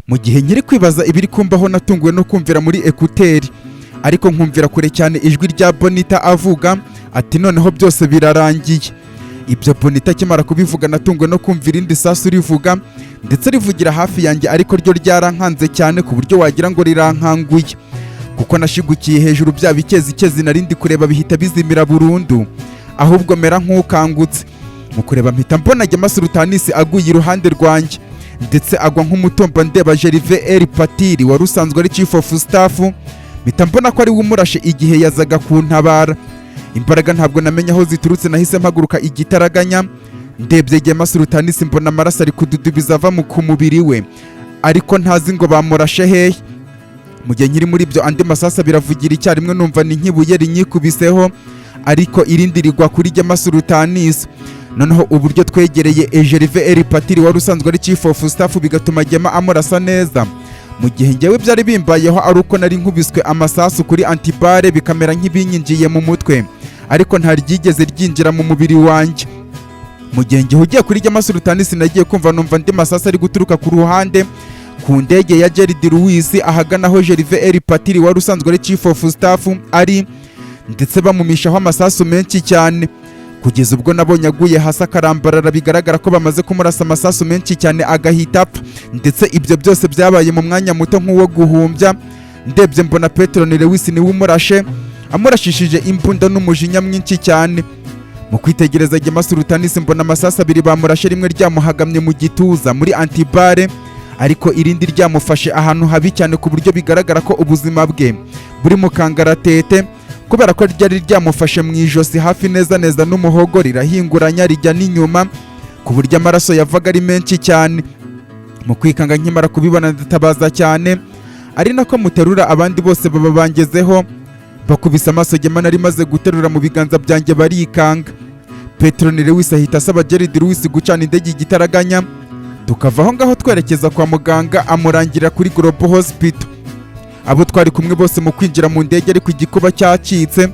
mu gihe nkiri kwibaza ibiri kumbaho natunguwe no kumvira muri ekuteri, ariko nkumvira kure cyane ijwi rya Bonita avuga ati noneho byose birarangiye. Ibyo Bonita akimara kubivuga natunguwe no kumva irindi sasu rivuga, ndetse rivugira hafi yanjye, ariko ryo ryarankanze cyane ku buryo wagira ngo rirankanguye, kuko nashigukiye hejuru bya bikezi narindi kureba bihita bizimira burundu, ahubwo mera nk'ukangutse. Mu kureba mpita mbona Gema Sultanis aguye iruhande rwanjye, ndetse agwa nk'umutomba ndeba Gervais El Patiri wari usanzwe ari Chief of Staff, mpita mbona ko ari we umurashe igihe yazaga kuntabara. Imbaraga ntabwo namenye aho ziturutse, nahise mpaguruka igitaraganya, ndebye Gema Sultanis mbona amaraso ari kududubiza ava ku mubiri we, ariko ntazi ngo bamurashe hehe. Mu gihe nkiri muri ibyo andi masasa biravugira icyarimwe, numva ni nk'ibuye rinyikubiseho, ariko irindi rigwa kuri Gema Sultanis. Noneho uburyo twegereye Gervais El Patiri wari usanzwe ari Chief of Staff bigatuma Gema amurasa neza, mu gihe njyewe byari bimbayeho ari uko nari nkubiswe amasasu kuri antibare bikamera nk'ibinyinjiye mu mutwe, ariko nta ryigeze ryinjira mu mubiri wanjye. Mu gihe njye ugiye kuri Gema Sultanis nagiye kumva numva andi masasa ari guturuka ku ruhande ku ndege ya Gerard Lewis ahagana aho Gervais El Patiri wari usanzwe ari Chief of Staff ari, ndetse bamumishaho amasasu menshi cyane, kugeza ubwo nabonye aguye hasi akarambarara, bigaragara ko bamaze kumurasa amasasu menshi cyane agahita apfa. Ndetse ibyo byose byabaye mu mwanya muto nk'uwo guhumbya. Ndebye mbona Petron Lewis niwe umurashe, amurashishije imbunda n'umujinya mwinshi cyane. Mu kwitegereza Gema Sultanis mbona amasasu abiri bamurashe, rimwe ryamuhagamye mu gituza muri antibare, ariko irindi ryamufashe ahantu habi cyane ku buryo bigaragara ko ubuzima bwe buri mu kangaratete, kubera ko ryari ryamufashe mu ijosi hafi neza n'umuhogo, rirahinguranya rijya n'inyuma ku buryo amaraso yavaga ari menshi cyane. Mu kwikanga nkimara kubibona ndatabaza cyane, ari nako muterura abandi bose baba bangezeho, bakubise amaso Gema nari maze guterura mu biganza byanjye barikanga. Petron Lewis ahita asaba Gerard Lewis gucana indege igitaraganya, tukava aho ngaho twerekeza kwa muganga, amurangira kuri Global Hospital. Abo twari kumwe bose mu kwinjira mu ndege ariko igikuba cyacitse,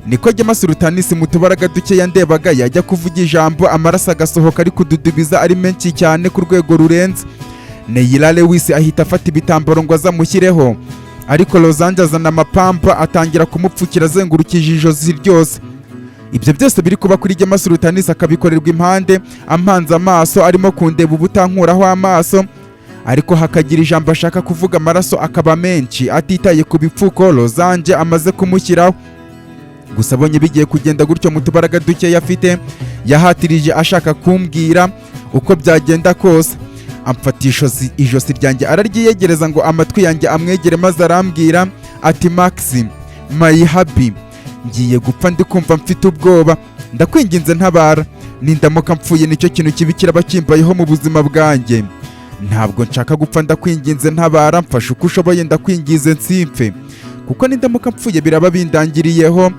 niko Gema Sultanis mu tubaraga duke yandebaga yajya kuvuga ijambo amaraso agasohoka ari kududubiza ari menshi cyane ku rwego rurenze. Neila Lewis ahita afata ibitambaro ngo azamushyireho, ariko Losange azana amapampa atangira kumupfukira azengurukije ijosi ryose. Ibyo byose biri kuba kuri Gema Sultanis akabikorerwa impande, ampanze amaso arimo kundeba ubutankuraho amaso, ariko hakagira ijambo ashaka kuvuga amaraso akaba menshi atitaye ku bipfuko Losange amaze kumushyiraho. Gusa abonye bigiye kugenda gutyo mu tubaraga duke afite, yahatirije ashaka kumbwira uko byagenda kose. Amfatisha ijosi ryanjye araryiyegereza ngo amatwi yanjye amwegere, maze arambwira ati Maxi my happy, ngiye gupfa ndi kumva mfite ubwoba, ndakwinginze ntabara, nindamuka mpfuye nicyo kintu kibi kiraba kimbayeho mu buzima bwanjye. Ntabwo nshaka gupfa, ndakwinginze ntabara, mfashe uko ushoboye, ndakwingize nsimfe, kuko nindamuka mpfuye biraba bindangiriyeho,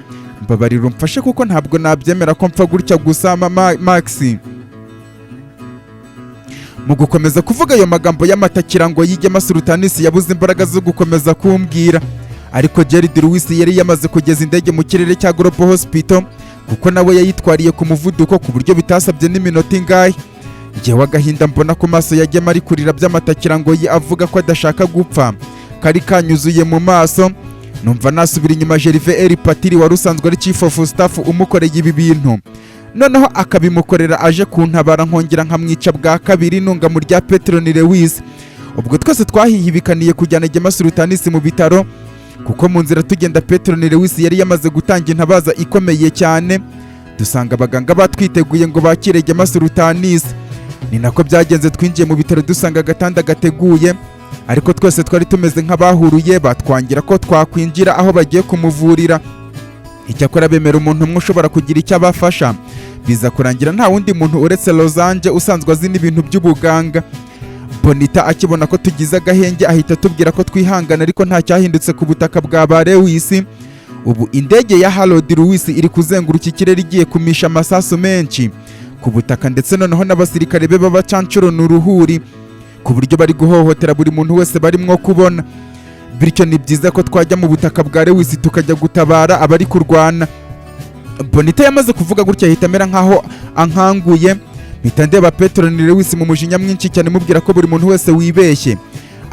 mbabarira umfashe kuko ntabwo nabyemera ko mpfa gutya gusa Maxi. Mu gukomeza kuvuga ayo magambo y'amatakira ngo Gema Sultanis yabuze imbaraga zo gukomeza kumbwira, ariko Gerard Lewis yari yamaze kugeza indege mu kirere cya Global Hospital, kuko nawe yayitwariye ku muvuduko ku buryo bitasabye n'iminota ingahe. Njyewe agahinda mbona ku maso ya Gema ari kurira by'amatakira ngo avuga ko adashaka gupfa kari kanyuzuye mu maso. Numva nasubira inyuma Gervais El Patiri wari usanzwe ari Chief of Staff umukoreye ibi bintu, noneho akabimukorera aje kuntabara, nkongera nkamwica bwa kabiri nunga mu rya Petron Lewis. Ubwo twese twahihibikaniye kujyana Gema Sultanis mu bitaro, kuko mu nzira tugenda Petron Lewis yari yamaze gutanga intabaza ikomeye cyane. Dusanga abaganga batwiteguye ngo bakire Gema Sultanis. Ni nako byagenze, twinjiye mu bitaro dusanga agatanda gateguye, ariko twese twari tumeze nk'abahuruye, batwangira ko twakwinjira aho bagiye kumuvurira. Icyakora bemera umuntu umwe ushobora kugira icyo abafasha, biza kurangira nta wundi muntu uretse Losange usanzwe azi n'ibintu by'ubuganga. Bonita akibona ko tugize agahenge ahita tubwira ko twihangana, ariko nta cyahindutse ku butaka bwa ba Lewis. Ubu indege ya Gerard Lewis iri kuzenguruka ikirere igiye kumisha amasasu menshi ku butaka, ndetse noneho n'abasirikare be b'abacancuro n'uruhuri, ku buryo bari guhohotera buri muntu wese barimo kubona. Bityo ni byiza ko twajya mu butaka bwa Lewis tukajya gutabara abari kurwana. Bonita yamaze kuvuga gutya ahita amera nkaho ankanguye, mpita ndeba Petron Lewis mu mujinya mwinshi cyane mubwira ko buri muntu wese wibeshye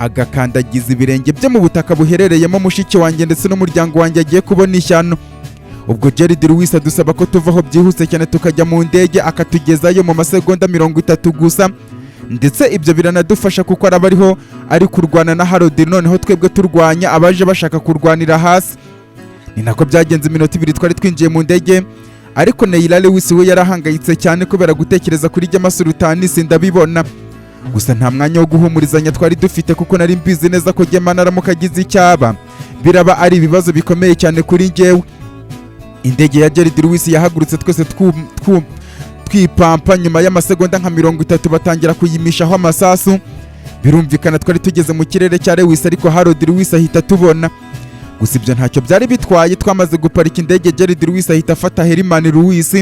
agakandagiza ibirenge bye mu butaka buherereyemo mushiki wanjye ndetse n'umuryango wanjye agiye kubona ishyano. Ubwo Gerard Lewis adusaba ko tuvaho byihuse cyane tukajya mu ndege akatugezayo mu masegonda 30 gusa, ndetse ibyo biranadufasha kuko araba ariho ari kurwana na Harold, noneho twebwe turwanya abaje bashaka kurwanira hasi. Ni nako byagenze iminota 2 twari twinjiye mu ndege, ariko Neil Lewis we yarahangayitse cyane kubera gutekereza kuri Gemma Sultan ndabibona. Gusa nta mwanya wo guhumurizanya twari dufite kuko nari mbizi neza ko Gemma naramuka agize icyaba biraba ari ibibazo bikomeye cyane kuri njyewe. Indege ya Gerard Lewis yahagurutse twese twipampa, nyuma y'amasegonda nka 30 batangira kuyimishaho amasasu. Birumvikana twari tugeze mu kirere cya Lewis, ariko Harold Lewis ahita tubona. Gusa ibyo ntacyo byari bitwaye, twamaze guparika indege Gerard Lewis ahita afata Herman Lewis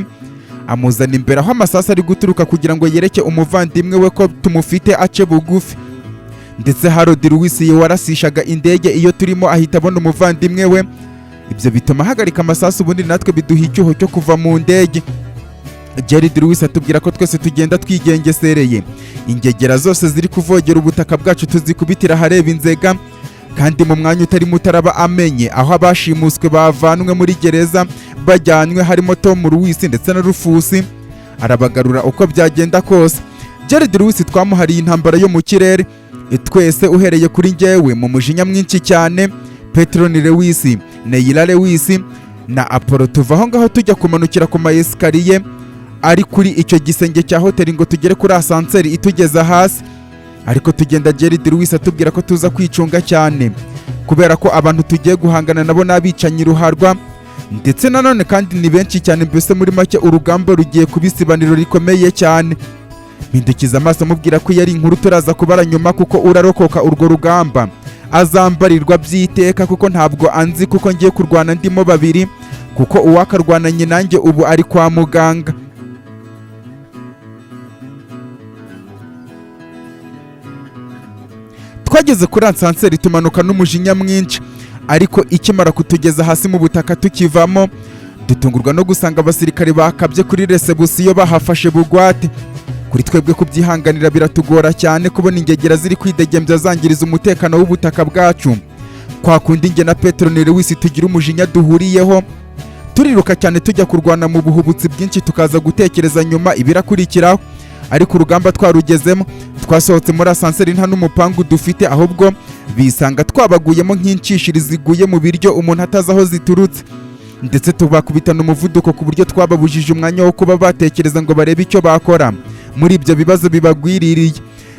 amuzana imbere aho amasasu ari guturuka kugira ngo yereke umuvandimwe we ko tumufite ace bugufi. Ndetse Harold Lewis warasishaga indege iyo turimo ahita abona umuvandimwe we. Ibyo bituma hagarika amasasu, ubundi natwe biduha icyuho cyo kuva mu ndege. Gerard Lewis atubwira ko twese tugenda twigengesereye, ingegera zose ziri kuvogera ubutaka bwacu tuzikubitira ahareba inzega, kandi mu mwanya utari mutaraba amenye aho abashimuswe bavanwe muri gereza bajyanywe, harimo Tom Lewis ndetse na Rufus. Arabagarura uko byagenda kose. Gerard Lewis twamuhariye intambara yo mu kirere, twese uhereye kuri njyewe mu mujinya mwinshi cyane, Petron Lewis, Neil Lewis na Apollo tuva aho ngaho tujya kumanukira ku maesikariye ari kuri icyo gisenge cya hoteli ngo tugere kuri asanseri itugeza hasi. Ariko tugenda Gerard Lewis atubwira ko tuza kwicunga cyane kubera ko abantu tugiye guhangana nabo n'abicanyi ruharwa, ndetse nanone kandi ni benshi cyane. Mbese muri make urugamba rugiye kuba isibaniro rikomeye cyane. Mpindukiza amaso mubwira ko yari inkuru turaza kubara nyuma, kuko urarokoka urwo rugamba azambarirwa byiteka, kuko ntabwo anzi kuko ngiye kurwana ndimo babiri, kuko uwakarwananye nanjye ubu ari kwa muganga. Twageze kuri asanseri tumanuka n'umujinya mwinshi, ariko ikimara kutugeza hasi mu butaka tukivamo dutungurwa no gusanga abasirikare bakabye kuri resebusiyo bahafashe bugwate. Kuri twebwe kubyihanganira biratugora cyane kubona ingegera ziri kwidegembya zangiriza umutekano w'ubutaka bwacu. Kwa kundi nge na Petron Lewis tugira umujinya duhuriyeho, turiruka cyane tujya kurwana mu buhubutsi bwinshi, tukaza gutekereza nyuma ibirakurikiraho. Ariko urugamba twarugezemo, twasohotse muri asanseri nta n'umupangu dufite, ahubwo bisanga twabaguyemo nk'inshishiri ziguye mu biryo umuntu atazi aho ziturutse, ndetse tubakubitana umuvuduko ku buryo twababujije umwanya wo kuba batekereza ngo barebe icyo bakora muri ibyo bibazo bibagwiririye.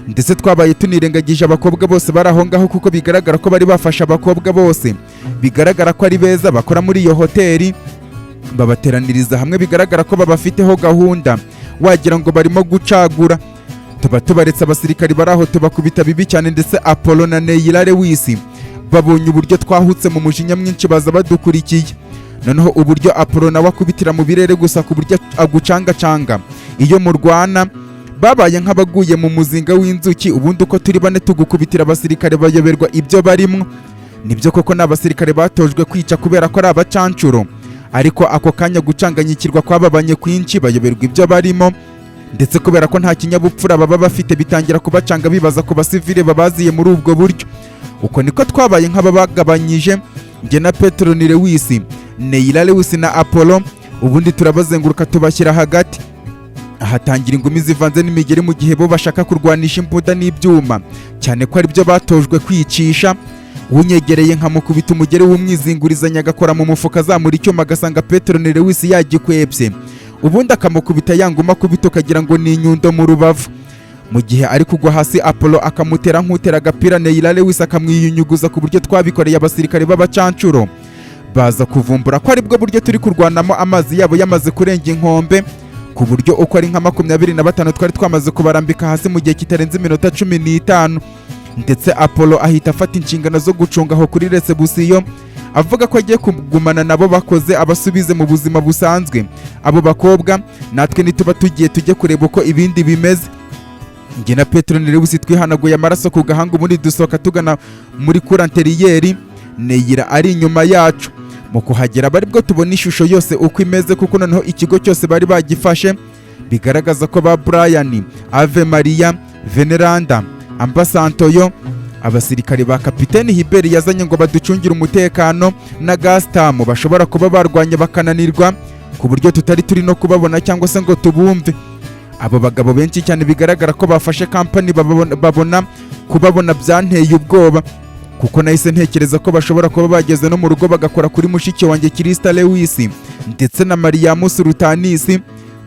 Ndetse twabaye tunirengagije abakobwa bose bari aho ngaho, kuko bigaragara ko bari bafashe abakobwa bose bigaragara ko ari beza bakora muri iyo hoteli, babateraniriza hamwe bigaragara ko babafiteho gahunda, wagira ngo barimo gucagura. Tuba tubaretse abasirikari bari aho tubakubita bibi cyane, ndetse Apollo na Neil Lewis babonye uburyo twahutse mu mujinya mwinshi baza badukurikiye. Noneho uburyo Apollo nawe akubitira mu birere gusa ku buryo agucangacanga iyo murwana, babaye nk'abaguye mu muzinga w'inzuki. Ubundi uko turi bane tugukubitira abasirikare bayoberwa ibyo barimo. Nibyo koko n'abasirikare batojwe kwica kubera ko ari abacancuro, ariko ako kanya gucanganyikirwa kwababanye kwinshi bayoberwa ibyo barimo, ndetse kubera ko nta kinyabupfura baba bafite bitangira kubacanga bibaza ku basivile babaziye muri ubwo buryo. Uko niko twabaye nk'ababagabanyije, nge na Petron Lewis, Neil Lewis na Apollo, ubundi turabazenguruka tubashyira hagati. Ahatangira ingumi zivanze n'imigeri mu gihe bo bashaka kurwanisha imbunda n'ibyuma, cyane ko ari byo batojwe kwicisha. Unyegereye nkamukubita umugeri w'umwizingurizanya agakora mu mufuka azamura icyuma agasanga Petron Lewis yagikwebye, ubundi akamukubita yanguma kubita ukagira ngo ni inyundo mu rubavu. Mu gihe ari kugwa hasi, Apollo akamutera nk'utera agapira Neil Lewis akamwiyunyuguza, ku buryo twabikoreye abasirikare b'abacancuro baza kuvumbura ko ari bwo buryo turi kurwanamo amazi yabo yamaze kurenga inkombe, ku buryo uko ari nka 25 twari twamaze kubarambika hasi mu gihe kitarenze iminota 15. Ndetse Apollo ahita afata inshingano zo gucunga aho kuri resebusiyo, avuga ko agiye kugumana nabo bakoze abasubize mu buzima busanzwe. Abo bakobwa natwe nituba tugiye tujye kureba uko ibindi bimeze. Nge na Petron Lewis twihanaguye amaraso ku gahanga, ubundi dusohoka tugana muri kuranteriyeri. Neil ari inyuma yacu. Mu kuhagera bari bwo tubona ishusho yose uko imeze, kuko noneho ikigo cyose bari bagifashe, bigaragaza ko ba Brian, Ave Maria, Veneranda, Ambasantoyo, abasirikare ba kapiteni Hiberi yazanye ngo baducungire umutekano na Gastamu bashobora kuba barwanya bakananirwa ku buryo tutari turi no kubabona cyangwa se ngo tubumve. Abo bagabo benshi cyane bigaragara ko bafashe kampani kubabona byanteye ubwoba, kuko nahise ntekereza ko bashobora kuba bageze no mu rugo bagakora kuri mushiki wanjye Krista Lewis ndetse na Mariam Sultanis,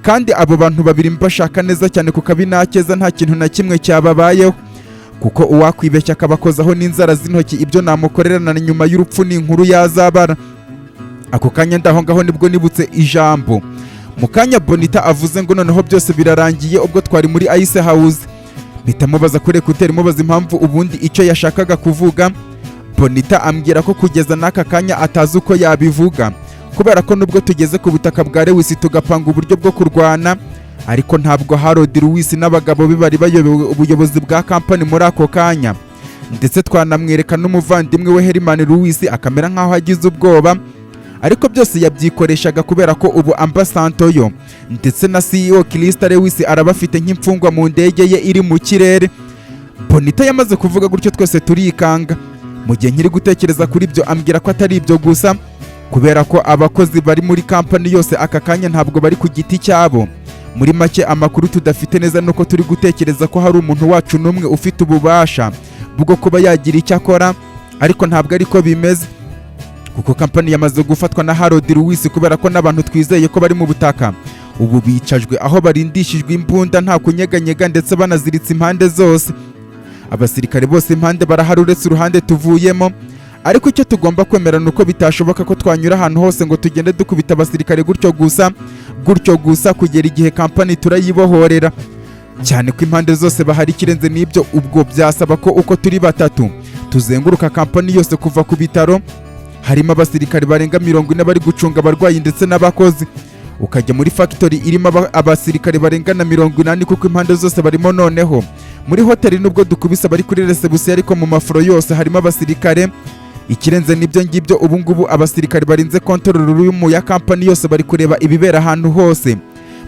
kandi abo bantu babiri mbashaka neza cyane kuko abinakeza nta kintu na kimwe cyababayeho, kuko uwakwibeshya akabakozaho n'inzara z'intoki ibyo namukorerana nyuma y'urupfu n'inkuru yazabara. Ako kanya ndaho ngaho nibwo nibutse ijambo. Mu kanya Bonita avuze ngo noneho byose birarangiye ubwo twari muri Ice House. Mpita mubaza kuri ekuteri mubaza impamvu ubundi icyo yashakaga kuvuga. Bonita ambwira ko kugeza n'aka kanya atazi uko yabivuga, kubera ko nubwo tugeze ku butaka bwa Lewis tugapanga uburyo bwo kurwana, ariko ntabwo Harold Lewis n'abagabo be bari bayoboye ubuyobozi bwa kampani muri ako kanya, ndetse twanamwereka n'umuvandimwe we Herman Lewis akamera nk'aho agize ubwoba, ariko byose yabyikoreshaga kubera ko ubu Ambasantoyo ndetse na CEO Krista Lewis arabafite nk'imfungwa mu ndege ye iri mu kirere. Bonita yamaze kuvuga gutyo twese turikanga. Mu gihe nkiri gutekereza kuri ibyo ambwira ko atari ibyo gusa, kubera ko abakozi bari muri kampani yose aka kanya ntabwo bari ku giti cyabo. Muri make amakuru tudafite neza nuko turi gutekereza ko hari umuntu wacu n'umwe ufite ububasha bwo kuba yagira icyo akora, ariko ntabwo ariko bimeze, kuko kampani yamaze gufatwa na Harold Lewis kubera ko n'abantu twizeye ko bari mu butaka ubu bicajwe aho barindishijwe imbunda nta kunyeganyega ndetse banaziritse impande zose. Abasirikare bose impande barahari uretse uruhande tuvuyemo, ariko icyo tugomba kwemera nuko bitashoboka ko twanyura ahantu hose ngo tugende dukubita abasirikare gutyo gusa kugera igihe kampani turayibohorera, cyane ko impande zose bahari. Ikirenze n'ibyo ubwo byasaba ko uko turi batatu tuzenguruka kampani yose kuva ku bitaro harimo abasirikare barenga 40 bari gucunga abarwayi ndetse n'abakozi, ukajya muri factory irimo abasirikare barenga na 80 kuko impande zose barimo. Noneho muri hoteli nubwo dukubisa bari kuri reception, ariko mu mafuro yose harimo abasirikare. Ikirenze n'ibyo ngibyo ubu ngubu abasirikare barinze control room ya kampani yose bari kureba ibibera ahantu hose.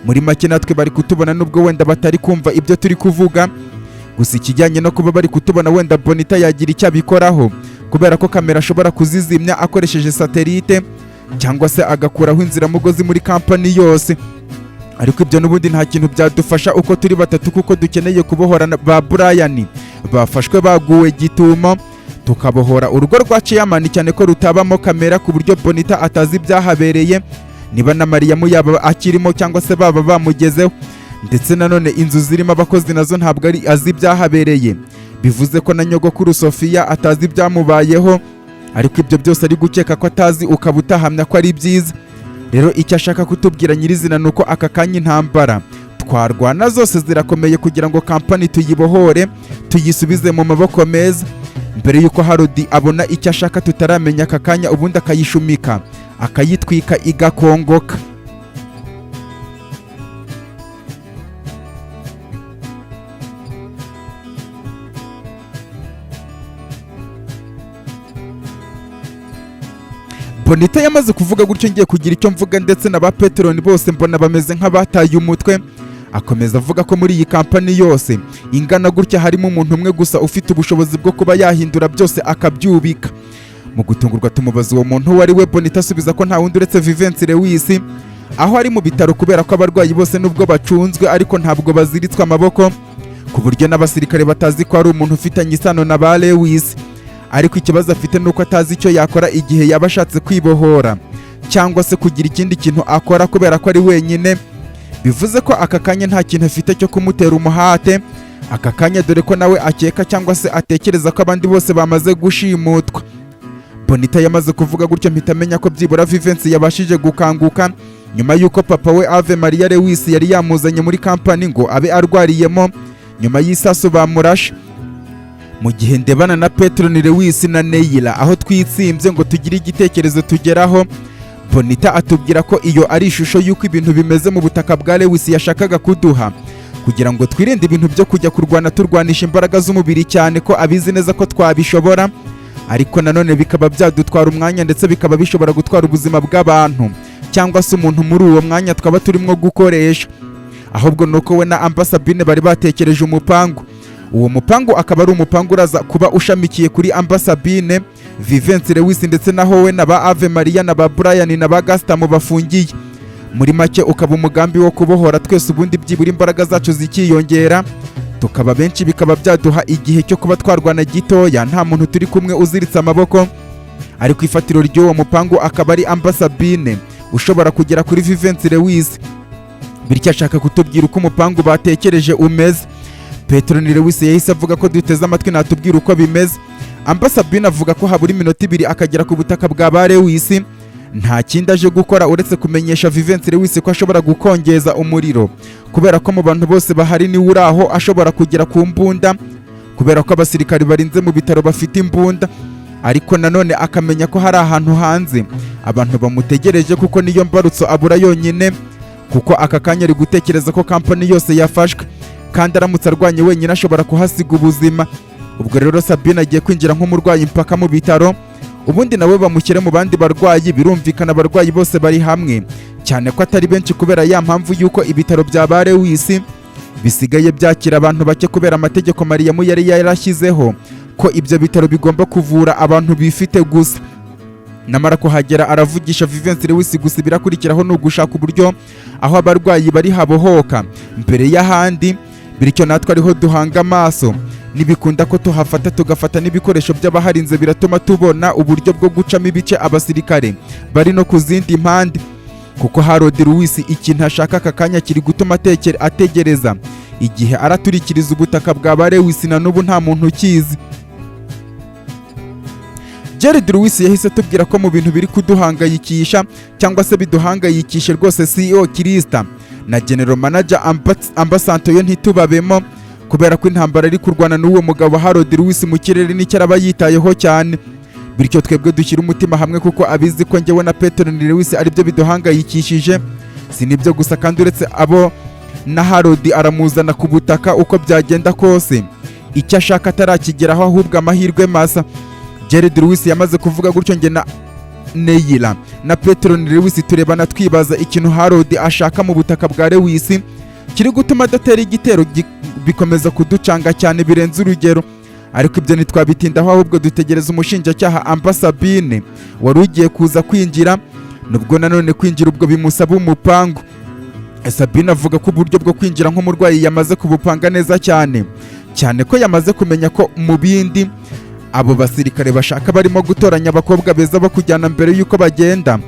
Muri make natwe bari kutubona nubwo wenda batari kumva ibyo turi kuvuga, gusa ikijyanye no kuba bari kutubona wenda Bonita yagira icyo abikoraho, kubera ko kamera ashobora kuzizimya akoresheje satelite cyangwa se agakuraho inziramugozi muri kampani yose. Ariko ibyo n'ubundi nta kintu byadufasha uko turi batatu, kuko dukeneye kubohora ba Brian bafashwe baguwe gitumo, tukabohora urugo rwa Chairman cyane ko rutabamo kamera ku buryo Bonita atazi ibyahabereye, niba na Mariam yaba akirimo cyangwa se baba bamugezeho, ndetse nanone inzu zirimo abakozi nazo ntabwo ari azi ibyahabereye, bivuze ko na nyogokuru Sofia atazi ibyamubayeho. Ariko ibyo byose ari gukeka ko atazi ukaba utahamya ko ari byiza. Rero icyo ashaka kutubwira nyirizina nuko aka kanya intambara twarwana zose zirakomeye kugira ngo kampani tuyibohore tuyisubize mu maboko meza, mbere yuko Harold abona icyo ashaka tutaramenya aka kanya, ubundi akayishumika akayitwika igakongoka. Bonita yamaze kuvuga gutyo ngiye kugira icyo mvuga, ndetse na ba Peteroni bose mbona bameze nk'abataye umutwe. Akomeza avuga ko muri iyi kampani yose ingana gutya harimo umuntu umwe gusa ufite ubushobozi bwo kuba yahindura byose akabyubika. Mu gutungurwa tumubaza uwo muntu uwo ari we, Bonita asubiza ko nta wundi uretse Vivence Lewis, aho ari mu bitaro kubera ko abarwayi bose nubwo bacunzwe ariko ntabwo baziritswe amaboko, ku buryo n'abasirikare batazi ko ari umuntu ufitanye isano na ba Lewis. Ariko ikibazo afite nuko atazi icyo yakora igihe yaba ashatse kwibohora cyangwa se kugira ikindi kintu akora, kubera ko ari wenyine. Bivuze ko aka kanya nta kintu afite cyo kumutera umuhate aka kanya, dore ko nawe akeka cyangwa se atekereza ko abandi bose bamaze gushimutwa. Bonita yamaze kuvuga gutyo mpita amenya ko byibura Vivence yabashije gukanguka nyuma y'uko papa we Ave Maria Lewis yari yamuzanye muri kampani ngo abe arwariyemo nyuma y'isasu bamurashe. Mu gihe ndebana na Peteroni Lewis na Neila aho twitsimbye ngo tugire igitekerezo tugeraho, Bonita atubwira ko iyo ari ishusho y'uko ibintu bimeze mu butaka bwa Lewis yashakaga kuduha, kugira ngo twirinde ibintu byo kujya kurwana turwanisha imbaraga z'umubiri, cyane ko abizi neza ko twabishobora, ariko nanone bikaba byadutwara umwanya ndetse bikaba bishobora gutwara ubuzima bw'abantu cyangwa se umuntu muri uwo mwanya twaba turimo gukoresha. Ahubwo nuko we na Ambassadine bari batekereje umupangu uwo mupangu akaba ari umupangu uraza kuba ushamikiye kuri Amba Sabine, Vivensi Lewis ndetse na Howe na ba Ave Maria na ba Brian na ba Gaston bafungiye. Muri make ukaba umugambi wo kubohora twese, ubundi byibura imbaraga zacu zikiyongera, tukaba benshi bikaba byaduha igihe cyo kuba twarwana gitoya nta muntu turi kumwe uziritse amaboko. Ariko ifatiro ry'uwo mupangu akaba ari Amba Sabine ushobora kugera kuri Vivensi Lewis, bityo ashaka kutubwira uko umupangu batekereje umeze. Petroni Lewis yahise avuga ko duteze amatwi natubwira uko bimeze. Amba Sabine avuga ko habura iminota 2 akagera ku butaka bwa ba Lewis, nta kindi aje gukora uretse kumenyesha Vivensi Lewis ko ashobora gukongeza umuriro, kubera ko mu bantu bose bahari ni uraho ashobora kugera ku mbunda, kubera ko abasirikari barinze mu bitaro bafite imbunda. Ariko nanone akamenya ko hari ahantu hanze abantu bamutegereje, kuko niyo mbarutso abura yonyine, kuko aka kanya ari gutekereza ko kampani yose yafashwe, kandi aramutse arwanye wenyine ashobora kuhasiga ubuzima. Ubwo rero Sabine agiye kwinjira nk'umurwayi mpaka mu bitaro, ubundi nawe bamushyire mu bandi barwayi. Birumvikana abarwayi bose bari hamwe, cyane ko atari benshi kubera ya mpamvu yuko ibitaro bya ba Lewis bisigaye byakira abantu bake kubera amategeko Mariyamu yari yarashyizeho ko ibyo bitaro bigomba kuvura abantu bifite gusa. Namara kuhagera aravugisha Vivensi Lewis, gusa birakurikiraho ni ugushaka uburyo aho abarwayi bari habohoka mbere y'ahandi, bityo natwe ariho duhanga amaso. Nibikunda ko tuhafata tugafata n'ibikoresho by'abaharinze, biratuma tubona uburyo bwo gucamo ibice abasirikare bari no ku zindi mpande, kuko Harold Lewis ikintu ashaka aka kanya kiri gutuma ategereza igihe araturikiriza ubutaka bwa ba Lewis, na n'ubu nta muntu ukizi. Jared Lewis yahise atubwira ko mu bintu biri kuduhangayikisha cyangwa se biduhangayikishe rwose, CEO Krista na General Manager Amba Santoyo ntitubabemo, kubera ko intambara ari kurwana n'uwo mugabo Harold Lewis mu kirere n'icyo araba yitayeho cyane. Bityo twebwe dushyira umutima hamwe, kuko abizi ko njyewe na Petroni Lewis aribyo biduhangayikishije. Si nibyo gusa kandi, uretse abo na Harold aramuzana ku butaka uko byagenda kose, icyo ashaka atarakigeraho, ahubwo amahirwe masa. Jared Lewis yamaze kuvuga gutyo, njye na Neila na Petroni Lewis turebana twibaza ikintu Harold ashaka mu butaka bwa Lewis kiri gutuma adatera igitero, bikomeza kuducanga cyane birenze urugero. Ariko ibyo ntitwabitindaho, ahubwo dutegereza umushinjacyaha Amba Sabine wari ugiye kuza kwinjira, nubwo nanone kwinjira ubwo bimusaba umupangu. Sabine avuga ko uburyo bwo kwinjira nk'umurwayi yamaze kubupanga neza cyane, cyane ko yamaze kumenya ko mu bindi abo basirikare bashaka barimo gutoranya abakobwa beza bo kujyana mbere y'uko bagenda.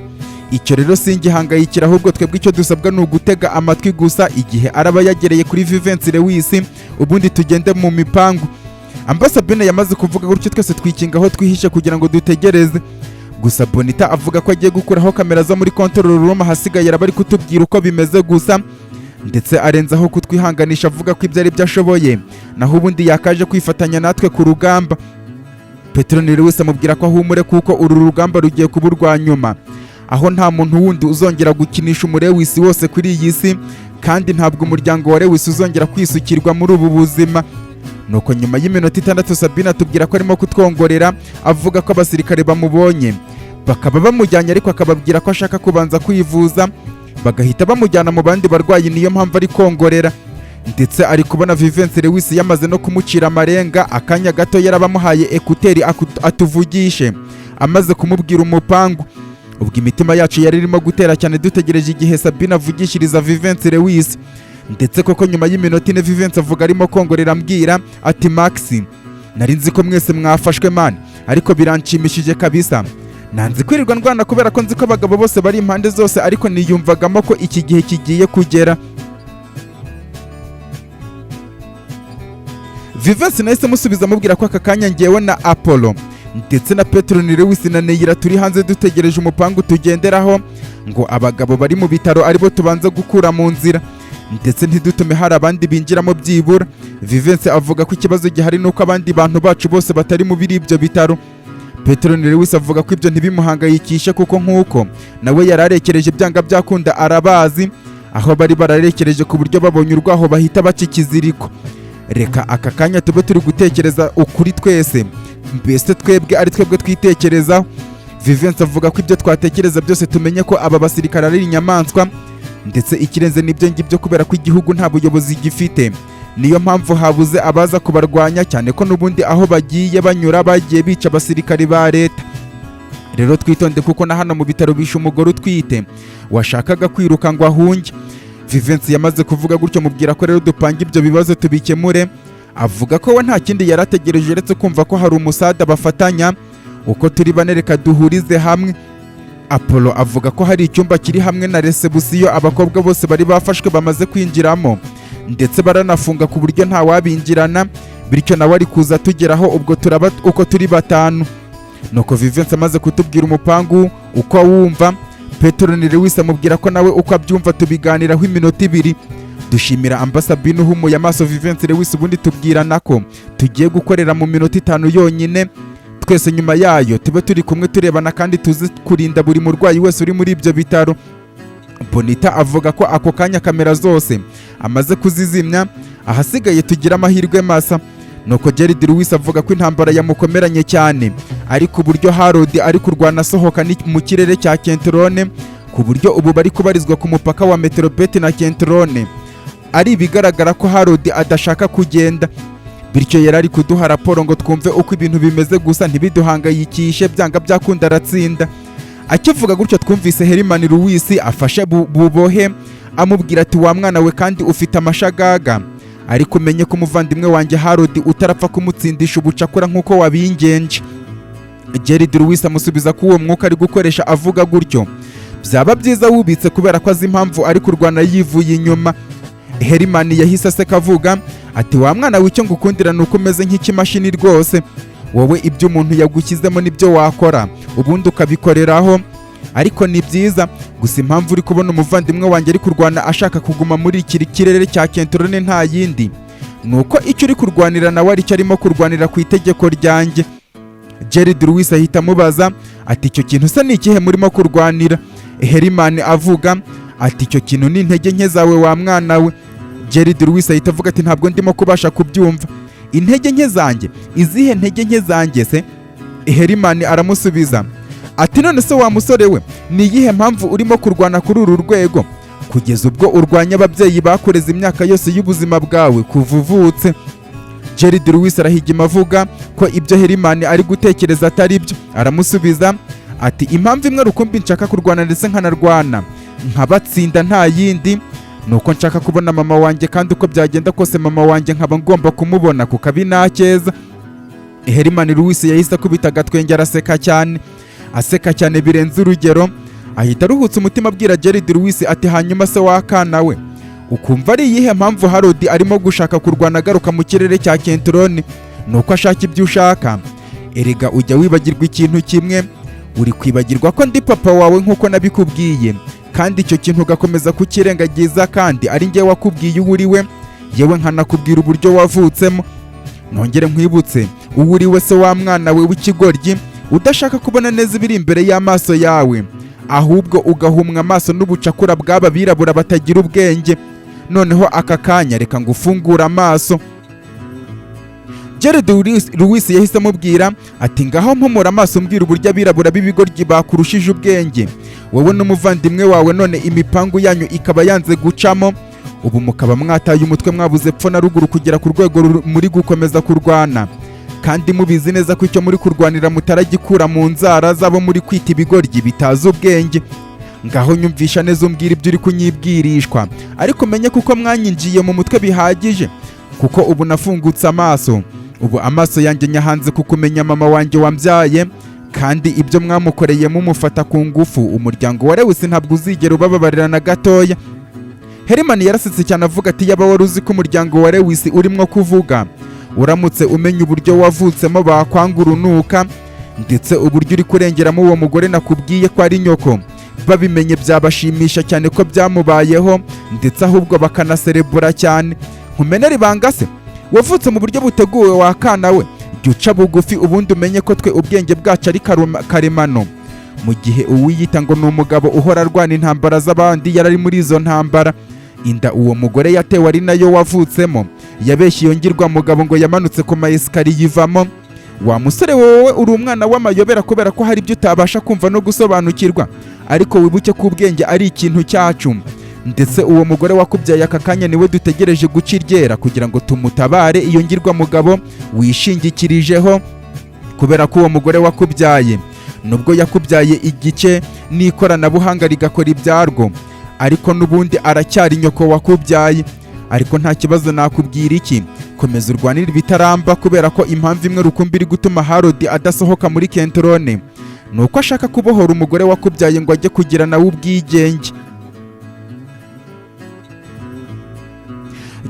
Icyo rero singihangayikira, ahubwo twebwe icyo dusabwa ni ugutega amatwi gusa igihe araba yagereye kuri Vivensi Lewis, ubundi tugende mu mipangu. Amba Sabine yamaze kuvuga gutyo, twese twikinga aho twihishe kugira ngo dutegereze. Gusa Bonita avuga ko agiye gukuraho kamera zo muri control room, hasigaye araba ari kutubwira uko bimeze gusa, ndetse arenzaho kutwihanganisha avuga ko ibyo ari byo ashoboye, naho ubundi yakaje kwifatanya natwe ku rugamba. Petroni Lewis amubwira ko ahumure, kuko uru rugamba rugiye kuba urwa nyuma, aho nta muntu wundi uzongera gukinisha umulewisi wose kuri iyi si, kandi ntabwo umuryango wa Lewis uzongera kwisukirwa muri ubu buzima. Nuko nyuma y'iminota 6 Sabine atubwira ko arimo kutwongorera, avuga ko abasirikare bamubonye bakaba bamujyanye, ariko akababwira ko ashaka kubanza kwivuza, bagahita bamujyana mu bandi barwayi, niyo mpamvu ari kongorera. Ndetse ari kubona Vivensi Lewis yamaze no kumucira amarenga, akanya gato yarabamuhaye ekuteri atuvugishe, amaze kumubwira umupangu. Ubwo imitima yacu yari irimo gutera cyane dutegereje igihe Sabine avugishiriza Vivensi Lewis. Ndetse koko nyuma y'iminota 4 Vivensi avuga arimo kongorera ambwira ati Maxi, nari nzi ko mwese mwafashwe man, ariko biranshimishije kabisa. Nanzi kwirirwa ndwana kubera ko nzi ko abagabo bose bari impande zose, ariko niyumvagamo ko iki gihe kigiye kugera. Vivensi nahise musubiza amubwira ko aka kanya ngewe na Apollo ndetse na Petroni Lewis na Neira turi hanze dutegereje umupangu tugenderaho, ngo abagabo bari mu bitaro aribo tubanza gukura mu nzira, ndetse ntidutume hari abandi binjiramo byibura. Vivensi avuga ko ikibazo gihari nuko abandi bantu bacu bose batari mu biri ibyo bitaro. Petroni Lewis avuga ko ibyo ntibimuhangayikisha, kuko nk'uko nawe yararekereje byanga byakunda arabazi, aho bari bararekereje ku buryo babonye urwaho bahita bakikiziriko. Reka aka kanya tube turi gutekereza ukuri twese, mbese twebwe ari twebwe twitekerezaho. Vivensi avuga ko ibyo twatekereza byose tumenye ko aba basirikare ari inyamaswa, ndetse ikirenze n'ibyo ngibyo kubera ko igihugu nta buyobozi gifite, niyo mpamvu habuze abaza kubarwanya, cyane ko n'ubundi aho bagiye banyura bagiye bica abasirikari ba leta. Rero twitonde kuko na hano mu bitaro bishe umugore utwite washakaga kwiruka ngo ahunge. Vivensi yamaze kuvuga gutyo mubwira ko rero dupanga ibyo bibazo tubikemure. Avuga ko we nta kindi yarategereje uretse kumva ko hari umusada bafatanya, uko turi bane reka duhurize hamwe. Apollo avuga ko hari icyumba kiri hamwe na resebusiyo abakobwa bose bari bafashwe bamaze kwinjiramo, ndetse baranafunga ku buryo nta wabinjirana, bityo nawe ari kuza tugeraho ubwo turaba uko turi batanu. Nuko Vivensi amaze kutubwira umupangu uko awumva, Petero ni Lewis amubwira ko nawe uko abyumva tubiganiraho iminota 2. Dushimira Ambassadine uhumuye amaso Vivensi Lewis, ubundi tubwirana ko tugiye gukorera mu minota 5 yonyine, twese nyuma yayo tube turi kumwe turebana kandi tuzi kurinda buri murwayi wese uri muri ibyo bitaro. Bonita avuga ko ako kanya kamera zose amaze kuzizimya, ahasigaye tugira amahirwe masa. Nuko Jared Lewis avuga ko intambara yamukomeranye cyane, ariko uburyo Harold ari kurwana asohoka mu kirere cya Kentrone, ku buryo ubu bari kubarizwa ku mupaka wa Metropete na Kentrone, ari bigaragara ko Harold adashaka kugenda. Bityo yari ari kuduha raporo ngo twumve uko ibintu bimeze, gusa ntibiduhangayikishe, byanga byakunda aratsinda. Akivuga gutyo twumvise Herman Lewis afashe bubohe amubwira ati wa mwana we kandi ufite amashagaga, ariko umenye ko umuvandimwe wanjye Harold utarapfa kumutsindisha ubucakura nk'uko wabingenje. Jared Lewis amusubiza ko uwo mwuka ari gukoresha avuga gutyo byaba byiza wubitse kubera ko azi impamvu ari kurwana yivuye inyuma. Herman yahise aseka avuga ati wa mwana w'icyo ngukundira nuko umeze nk'ikimashini rwose, wowe ibyo umuntu yagushyizemo nibyo wakora ubundi ukabikoreraho, ariko ni byiza. Gusa impamvu uri kubona umuvandimwe wanjye ari kurwana ashaka kuguma muri iki kirere cya Kentrone nta yindi, nuko icyo uri kurwanira nawe aricyo arimo kurwanira ku itegeko ryanjye. Jared Lewis ahita amubaza ati icyo kintu se ni ikihe murimo kurwanira? Herman avuga ati icyo kintu ni intege nke zawe wa mwana we. Jared Lewis ahita avuga ati ntabwo ndimo kubasha kubyumva. Intege nke zanjye? Izihe ntege nke zanjye se? Herman aramusubiza ati none se wa musore we, ni iyihe mpamvu urimo kurwana kuri uru rwego kugeza ubwo urwanya ababyeyi bakureze imyaka yose y'ubuzima bwawe kuva uvutse? Jared Lewis arahigima avuga ko ibyo Herman ari gutekereza atari byo. Aramusubiza ati impamvu imwe rukumbi nshaka kurwana ndetse nkanarwana nkabatsinda nta yindi, nuko nshaka kubona mama wanjye, kandi uko byagenda kose mama wanjye nkaba ngomba kumubona ku kabi nakeza. Herman Lewis yahise akubita agatwenge aseka cyane birenze urugero, ahita aruhutse umutima abwira Jared Lewis ati hanyuma se wakana we, ukumva ari iyihe mpamvu Harold arimo gushaka kurwana agaruka mu kirere cya Kentrone? Nuko ashaka ibyo ushaka. Erega ujya wibagirwa ikintu kimwe, uri kwibagirwa ko ndi papa wawe nk'uko nabikubwiye, kandi icyo kintu ugakomeza kukirengagiza, kandi ari njye wakubwiye uwo uri we, yewe nkanakubwira uburyo wavutsemo. Nongere nkwibutse uwo uri we se wa mwana we w'ikigoryi, udashaka kubona neza ibiri imbere y'amaso yawe, ahubwo ugahumwa amaso n'ubucakura bw'aba birabura batagira ubwenge. Noneho aka kanya reka ngufungura amaso. Jared Lewis yahise amubwira ati ngaho mpumura amaso mbwira uburyo abirabura b'ibigoryi bakurushije ubwenge, wowe n'umuvandimwe wawe, none imipangu yanyu ikaba yanze gucamo, ubu mukaba mwataye umutwe mwabuze pfo na ruguru kugera ku rwego muri gukomeza kurwana, kandi mubizi neza ko icyo muri kurwanira mutaragikura mu nzara zabo muri kwita ibigoryi bitazi ubwenge. Ngaho nyumvisha neza umbwira ibyo uri kunyibwirishwa, ariko menye kuko mwanyinjiye mu mutwe bihagije, kuko ubu nafungutse amaso. Ubu amaso yanjye nyahanze kukumenya mama wanjye wambyaye, kandi ibyo mwamukoreye mumufata ku ngufu, umuryango wa Lewis ntabwo uzigera ubababarira na gatoya. Herman yarasetse cyane avuga ati yaba wari uzi ko umuryango wa Lewis urimo kuvuga, uramutse umenya uburyo wavutsemo bakwanga urunuka, ndetse uburyo uri kurengeramo uwo mugore nakubwiye ko ari nyoko, babimenye byabashimisha cyane ko byamubayeho, ndetse ahubwo bakanaserebura cyane. Nkumenera ibanga se? Wavutse mu buryo buteguwe wakana we, jya uca bugufi ubundi umenye ko twe ubwenge bwacu ari karemano. Mu gihe uwiyita ngo ni umugabo uhora arwana intambara z'abandi yarari muri izo ntambara, inda uwo mugore yatewe ari nayo wavutsemo, yabeshye iyo ngirwa mugabo ngo yamanutse ku maesikariye yivamo. Wa musore wowe uri umwana w'amayobera kubera ko hari ibyo utabasha kumva no gusobanukirwa, ariko wibuke ko ubwenge ari ikintu cyacu. ndetse uwo mugore wakubyaye aka kanya niwe dutegereje guca iryera kugira ngo tumutabare iyo ngirwamugabo wishingikirijeho, kubera ko uwo mugore wakubyaye nubwo yakubyaye igice n'ikoranabuhanga rigakora ibyarwo, ariko n'ubundi aracyari nyoko wakubyaye. Ariko nta kibazo, nakubwira iki? Komeza urwanire ibitaramba, kubera ko impamvu imwe rukumbi iri gutuma Harodi adasohoka muri Kentrone ni uko ashaka kubohora umugore wakubyaye ngo ajye kugira nawe ubwigenge.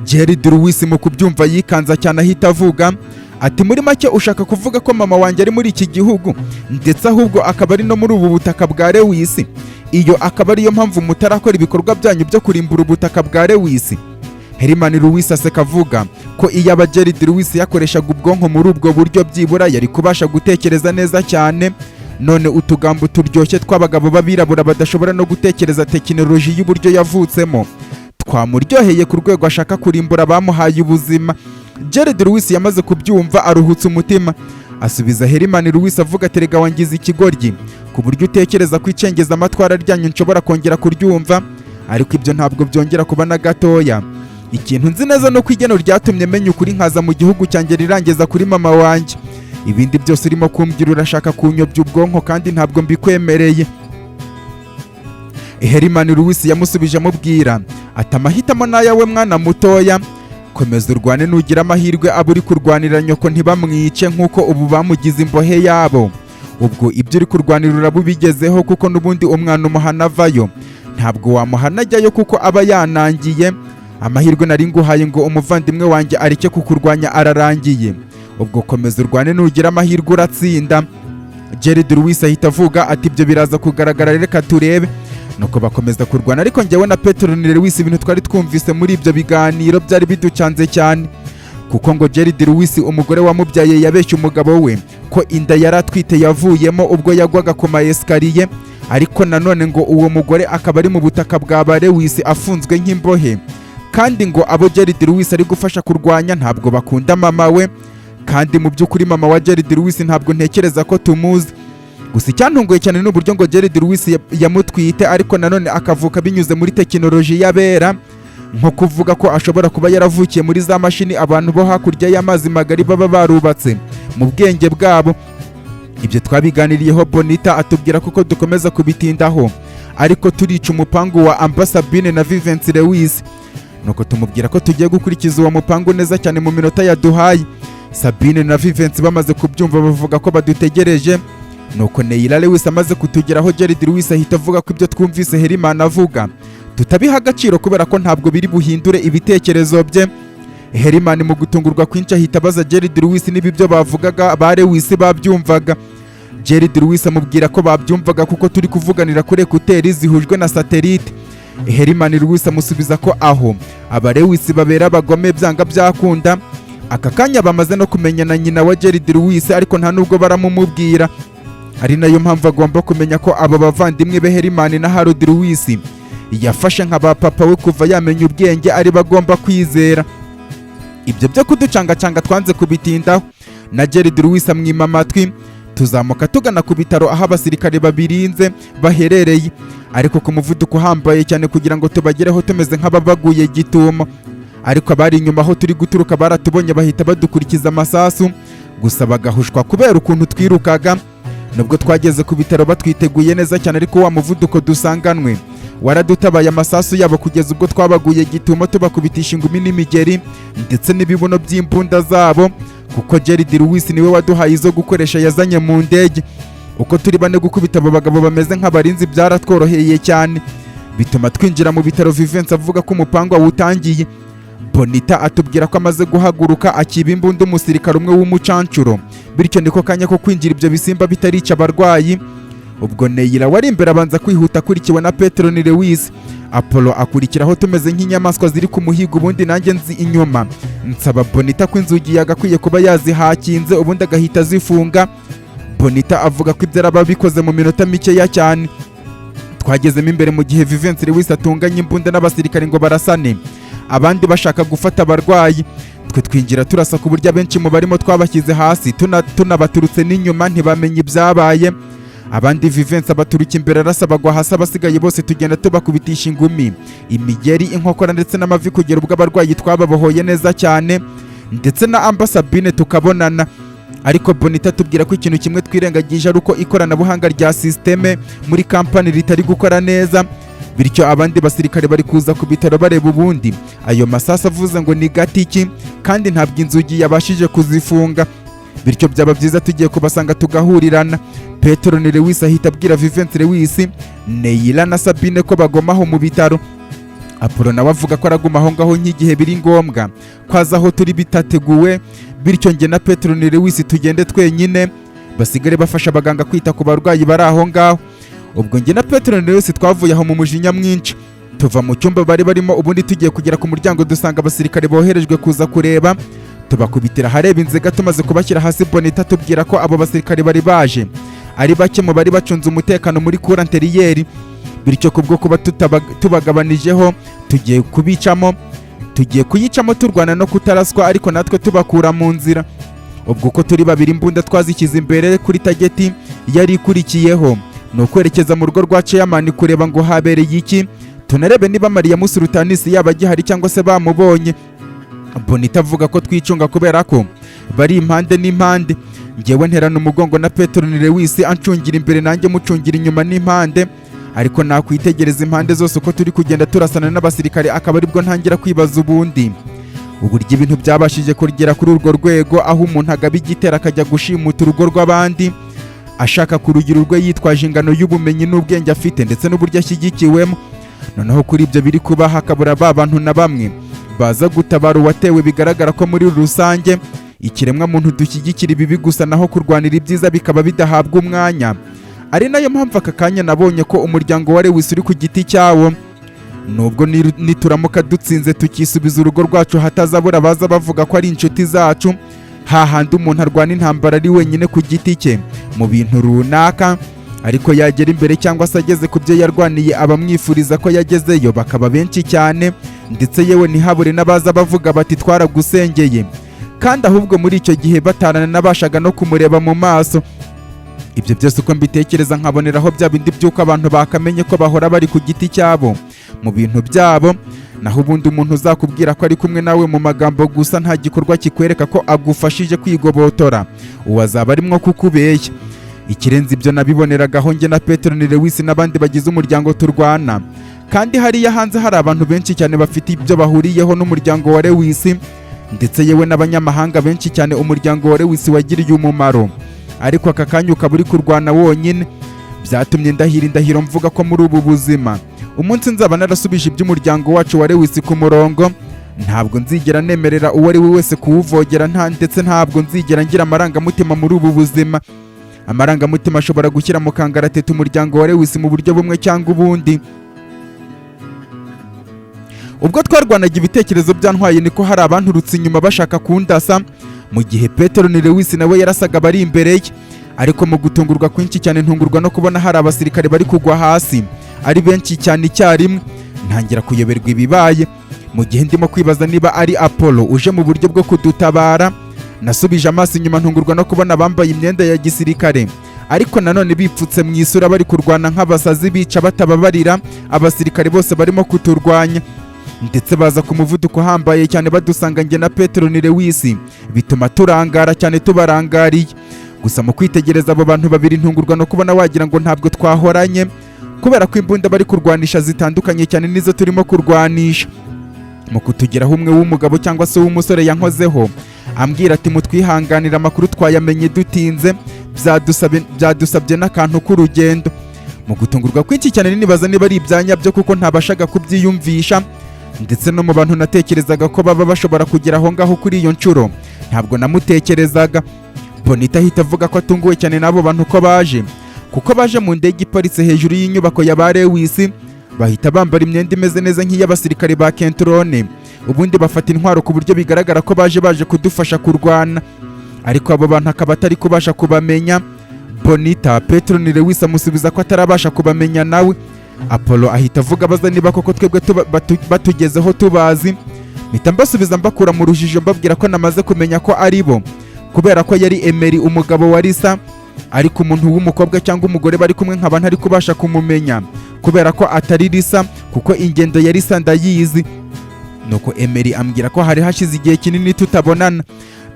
Gerard Lewis mu kubyumva yikanza cyane ahita avuga ati muri make ushaka kuvuga ko mama wanjye ari muri iki gihugu ndetse ahubwo akaba ari no muri ubu butaka bwa Lewis? Iyo akaba ariyo mpamvu mutarakora ibikorwa byanyu byo kurimbura ubutaka bwa Lewis? Herman Lewis aseka avuga ko iyo aba Gerard Lewis yakoreshaga ubwonko muri ubwo buryo byibura yari kubasha gutekereza neza cyane. None utugambo turyoshye tw'abagabo b'abirabura badashobora no gutekereza tekinoloji y'uburyo yavutsemo twamuryoheye ku rwego ashaka kurimbura abamuhaye ubuzima. Gerard Lewis yamaze kubyumva aruhutse umutima, asubiza Herman Lewis avuga ati rega wangize ikigoryi ku buryo utekereza ko icengeza amatwara ryanyu nshobora kongera kuryumva, ariko ibyo ntabwo byongera kuba na gatoya. Ikintu nzi neza no kwigeno ryatumye menya ukuri nkaza mu gihugu cyanjye rirangeza kuri mama wanjye. Ibindi byose urimo kumbwira urashaka kunyobya ubwonko kandi ntabwo mbikwemereye. Herman Lewis yamusubije amubwira ati amahitamo n'ayawe mwana mutoya, komeza urwane nugira amahirwe abo uri kurwanira nyoko ntibamwice nk'uko ubu bamugize imbohe yabo. Ubwo ibyo uri kurwanira urabubigezeho, kuko n'ubundi umwana umuhana avayo, ntabwo wamuhana ajyayo kuko aba yanangiye. Amahirwe nari nguhaye ngo umuvandimwe wanjye areke kukurwanya ararangiye. Ubwo komeza urwane nugira amahirwe uratsinda. Gerard Lewis ahita avuga ati ibyo biraza kugaragara, reka turebe. Nuko bakomeza kurwana, ariko njyewe na Petronile Lewis ibintu twari twumvise muri ibyo biganiro byari biducanze cyane, kuko ngo Gerard Lewis umugore wamubyaye yabeshye umugabo we ko inda yari atwite yavuyemo ubwo yagwaga ku ma esikariye, ariko nanone ngo uwo mugore akaba ari mu butaka bwa ba Lewis afunzwe nk'imbohe, kandi ngo abo Gerard Lewis ari gufasha kurwanya ntabwo bakunda mama we, kandi mu by'ukuri mama wa Gerard Lewis ntabwo ntekereza ko tumuzi. Gusa icyantunguye cyane n'uburyo ngo Gerard Lewis yamutwite ariko nanone akavuka binyuze muri tekinoloji y'abera, nko kuvuga ko ashobora kuba yaravukiye muri za mashini abantu bo hakurya y'amazi magari baba barubatse mu bwenge bwabo. Ibyo twabiganiriyeho Bonita atubwira kuko dukomeza kubitindaho, ariko turica umupangu wa Sabine na Vincent Lewis. Nuko tumubwira ko tugiye gukurikiza uwo mupangu neza cyane mu minota yaduhaye. Sabine na Vincent bamaze kubyumva bavuga ko badutegereje. Nuko Neira Lewis amaze kutugeraho, Gerard Lewis ahita avuga ko ibyo twumvise Herman avuga tutabiha agaciro kubera ko ntabwo biri buhindure ibitekerezo bye. Herman mu gutungurwa kwinshi ahita abaza Gerard Lewis niba ibyo bavugaga ba Lewis babyumvaga. Gerard Lewis amubwira ko babyumvaga kuko turi kuvuganira kuri ekuteri zihujwe na satelite. Herman Lewis amusubiza ko aho aba Lewis babera abagome byanga byakunda. Aka kanya bamaze no kumenya na nyina wa Gerard Lewis, ariko nta nubwo baramumubwira. Ari nayo mpamvu agomba kumenya ko aba bavandimwe be Herman na Harold Lewis yafashe nk'aba papa we kuva yamenya ubwenge ari bagomba kwizera. Ibyo byo kuducangacanga twanze kubitindaho, na Gerard Lewis amwima amatwi. Tuzamuka tugana ku bitaro aho abasirikare babirinze baherereye, ariko ku muvuduko uhambaye cyane kugira ngo tubagereho tumeze nk'ababaguye gitumo. Ariko abari inyuma aho turi guturuka baratubonye bahita badukurikiza amasasu, gusa bagahushwa kubera ukuntu twirukaga. Nubwo twageze ku bitaro batwiteguye neza cyane, ariko wa muvuduko dusanganwe waradutabaye amasasu yabo kugeza ubwo twabaguye gitumo tubakubitisha ingumi n'imigeri ndetse n'ibibuno by'imbunda zabo, kuko Gerard Lewis niwe waduhaye izo gukoresha yazanye mu ndege. Uko turi bane gukubita abo bagabo bameze nk'abarinzi byaratworoheye cyane, bituma twinjira mu bitaro. Vincent avuga ko umupango awutangiye. Bonita atubwira ko amaze guhaguruka akiba imbunda umusirikare umwe w'umucancuro, bityo niko kanya ko kwinjira ibyo bisimba bitarica abarwayi. Ubwo Neira wari imbere abanza kwihuta akurikiwe na Petronile Lewis. Apollo akurikiraho tumeze nk'inyamaswa ziri ku muhigo, ubundi nanjye nzi inyuma nsaba Bonita ko inzugi yagakwiye kuba yazihakinze ubundi agahita zifunga. Bonita avuga ko ibyo araba bikoze mu minota mikeya cyane. Twagezemo imbere mu gihe Vincent Lewis atunganya imbunda n'abasirikare ngo barasane, abandi bashaka gufata abarwayi. Twe twinjira turasa ku buryo abenshi mu barimo twabashyize hasi tunabaturutse n'inyuma ntibamenye ibyabaye. abandi Vivensi abaturuka imbere arasa bagwa hasi, abasigaye bose tugenda tubakubitisha ingumi, imigeri, inkokora ndetse n'amavi kugera ubwo abarwayi twababohoye neza cyane, ndetse na Amba Sabine tukabonana. Ariko Bonita tubwira ko ikintu kimwe twirengagije ari uko ikoranabuhanga rya systeme muri kampani ritari gukora neza, bityo abandi basirikare bari kuza ku bitaro bareba ubundi ayo masasa avuze ngo ni gatiki kandi ntabwo inzugi yabashije kuzifunga, bityo byaba byiza tugiye kubasanga tugahurirana. Petero ni Lewis ahita abwira Vivensi Lewis, Neila na Sabine ko bagomaho mu bitaro. Apollo nawe avuga ko araguma aho ngaho nk'igihe biri ngombwa kwaza aho turi bitateguwe, bityo njye na Petero ni Lewis tugende twenyine, basigare bafasha abaganga kwita ku barwayi bari aho ngaho. Ubwo njye na Petero ni Lewis twavuye aho mu mujinya mwinshi, tuva mu cyumba bari barimo, ubundi tugiye kugera ku muryango dusanga abasirikare boherejwe kuza kureba, tubakubitira hareba inzega. Tumaze kubashyira hasi, Bonita tubwira ko abo basirikare bari baje ari bake mu bari bacunze umutekano muri cour interieure, bityo kubwo kuba tubagabanijeho tugiye kuyicamo turwana no kutaraswa, ariko natwe tubakura mu nzira. Ubwo uko turi babiri imbunda twazishyize imbere kuri tageti yari ikurikiyeho, ni ukwerekeza mu rugo rwa chairman kureba ngo habereye iki, tunarebe niba Maria Musurutanisi yaba agihari cyangwa se bamubonye. Bonita avuga ko twicunga kubera ko bari impande n'impande, njyewe nterana umugongo na Petero ni Lewis ancungira imbere nanjye mucungira inyuma n'impande, ariko nakwitegereza impande zose uko turi kugenda turasana n'abasirikare, akaba aribwo ntangira kwibaza ubundi uburyo ibintu byabashije kugera kuri urwo rwego, aho umuntu agaba igitero akajya gushimuta urugo rw'abandi ashaka kurugira urwe yitwaje ingano y'ubumenyi n'ubwenge afite ndetse n'uburyo ashyigikiwemo. Noneho kuri ibyo biri kuba hakabura ba bantu na bamwe baza gutabara uwatewe. Bigaragara ko muri rusange ikiremwa muntu dushyigikira ibibi gusa, naho kurwanira ibyiza bikaba bidahabwa umwanya. Ari nayo mpamvu aka kanya nabonye ko umuryango wa Lewis uri ku giti cyawo, nubwo nituramuka dutsinze tukisubiza urugo rwacu hatazabura baza bavuga ko ari inshuti zacu, hahandi umuntu arwana intambara ari wenyine ku giti cye mu bintu runaka, ariko yagera imbere cyangwa se ageze ku byo yarwaniye abamwifuriza ko yagezeyo bakaba benshi cyane, ndetse yewe ntihabure n'abaza bavuga bati twaragusengeye, kandi ahubwo muri icyo gihe bataranabashaga no kumureba mu maso. Ibyo byose uko mbitekereza nkaboneraho bya bindi by'uko abantu bakamenye ko bahora bari ku giti cyabo mu bintu byabo, naho ubundi umuntu uzakubwira ko ari kumwe nawe mu magambo gusa nta gikorwa kikwereka ko agufashije kwigobotora, uwo azaba arimo kukubeshya. Ikirenze ibyo nabiboneragaho njye na Petero ni Lewis n'abandi bagize umuryango turwana, kandi hariya hanze hari abantu benshi cyane bafite ibyo bahuriyeho n'umuryango wa Lewis, ndetse yewe n'abanyamahanga benshi cyane umuryango wa Lewis wagiriye umumaro. Ariko aka kanya ukaba uri kurwana wonyine, byatumye ndahira indahiro mvuga ko muri ubu buzima umunsi nzaba narasubije iby'umuryango wacu wa Lewis ku murongo, ntabwo nzigera nemerera uwo ari we wese kuwuvogera, ndetse ntabwo nzigera ngira amarangamutima muri ubu buzima. Amarangamutima ashobora gushyira mu kangaratete umuryango wa Lewis mu buryo bumwe cyangwa ubundi. Ubwo twarwanaga ibitekerezo byantwaye niko hari abanturutse inyuma bashaka kundasa, mu gihe Petero ni Lewis nawe yarasaga bari imbere ye, ariko mu gutungurwa kwinshi cyane ntungurwa no kubona hari abasirikare bari kugwa hasi ari benshi cyane icyarimwe. Ntangira kuyoberwa ibibaye, mu gihe ndimo kwibaza niba ari Apollo uje mu buryo bwo kudutabara. Nasubije amaso inyuma ntungurwa no kubona bambaye imyenda ya gisirikare, ariko nanone bipfutse mu isura bari kurwana nk'abasazi bica batababarira abasirikare bose barimo kuturwanya, ndetse baza ku muvuduko uhambaye cyane badusanga njye na Petero ni Lewis, bituma turangara cyane tubarangariye. Gusa mu kwitegereza abo bantu babiri ntungurwa no kubona wagira ngo ntabwo twahoranye, kubera ko imbunda bari kurwanisha zitandukanye cyane nizo turimo kurwanisha. Mu kutugeraho umwe w'umugabo cyangwa se w'umusore yankozeho ambwira ati mutwihanganira amakuru twayamenye dutinze, byadusabye n'akantu k'urugendo. Mu gutungurwa kwinshi cyane nibaza niba ari ibyanyabyo kuko ntabashaga kubyiyumvisha, ndetse no mu bantu natekerezaga ko baba bashobora kugera aho ngaho kuri iyo nshuro ntabwo namutekerezaga. Bonita ahita avuga ko atunguwe cyane n'abo bantu ko baje, kuko baje mu ndege iparitse hejuru y'inyubako ya ba Lewis, bahita bambara imyenda imeze neza nk'iy'abasirikare ba Kentrone, ubundi bafata intwaro ku buryo bigaragara ko baje kudufasha kurwana, ariko abo bantu akaba atari kubasha kubamenya. Bonita Petero ni Lewis amusubiza ko atarabasha kubamenya nawe. Apollo ahita avuga abaza niba koko twebwe batugezeho tubazi, mpita mbasubiza mbakura mu rujijo mbabwira ko namaze kumenya ko ari bo, kubera ko yari Emery umugabo wa Lisa, ariko umuntu w'umukobwa cyangwa umugore bari kumwe nkaba ntari kubasha kumumenya kubera ko atari Lisa kuko ingendo ya Lisa ndayizi. Nuko Emery ambwira ko hari hashize igihe kinini tutabonana,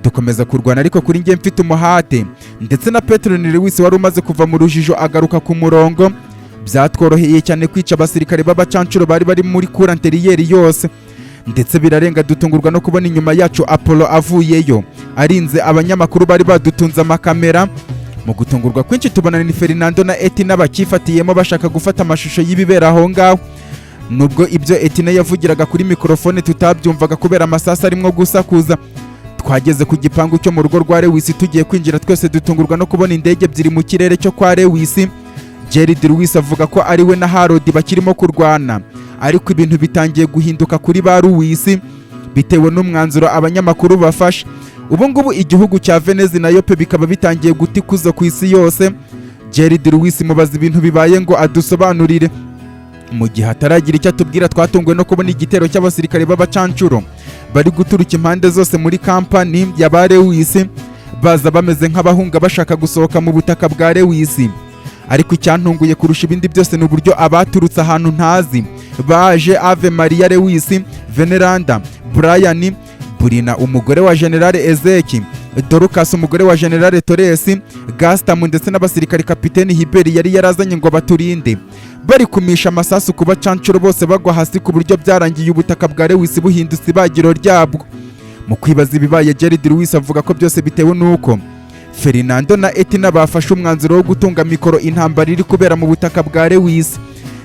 dukomeza kurwana ariko kuri njye mfite umuhate, ndetse na Petronile Lewis wari umaze kuva mu rujijo agaruka ku murongo. Byatworoheye cyane kwica abasirikare b'abacancuro bari muri kuranteriyeri yose, ndetse birarenga dutungurwa no kubona inyuma yacu Apollo avuyeyo arinze abanyamakuru bari badutunze amakamera. Mu gutungurwa kwinshi tubona ni Fernando na Etina bakifatiyemo bashaka gufata amashusho y'ibibera aho ngaho. Nubwo ibyo Etina yavugiraga kuri mikrofone tutabyumvaga kubera amasasu arimo gusakuza. Twageze ku gipangu cyo mu rugo rwa Lewis tugiye kwinjira twese dutungurwa no kubona indege ebyiri mu kirere cyo kwa Lewis. Jared Lewis avuga ko ari we na Harold bakirimo kurwana, ariko ibintu bitangiye guhinduka kuri ba Lewis bitewe n'umwanzuro abanyamakuru bafashe. Ubu ngubu igihugu cya Venezi na Yope bikaba bitangiye gutikuza ku isi yose. Jared Lewis mubaza ibintu bibaye ngo adusobanurire. Mu gihe ataragira icyo atubwira twatunguwe no kubona igitero cy'abasirikare b'abacancuro bari guturuka impande zose muri kampani ya ba Lewis, baza bameze nk'abahunga bashaka gusohoka mu butaka bwa Lewis. Ariko icyantunguye kurusha ibindi byose ni uburyo abaturutse ahantu ntazi baje: Ave Maria Lewis, Veneranda, Brian, Burina umugore wa General Ezeki, Dorcas umugore wa General Torres, Gastam ndetse n'abasirikare Kapiteni Hiberi yari yarazanye ngo baturinde, bari kumisha amasasu ku bacancuro bose bagwa hasi ku buryo byarangiye ubutaka bwa Lewis buhindutse ibagiro ryabwo. Mu kwibaza ibibaye, Jared Lewis avuga ko byose bitewe n'uko Fernando na Etina bafashe umwanzuro wo gutunga mikoro intambara iri kubera mu butaka bwa Lewis,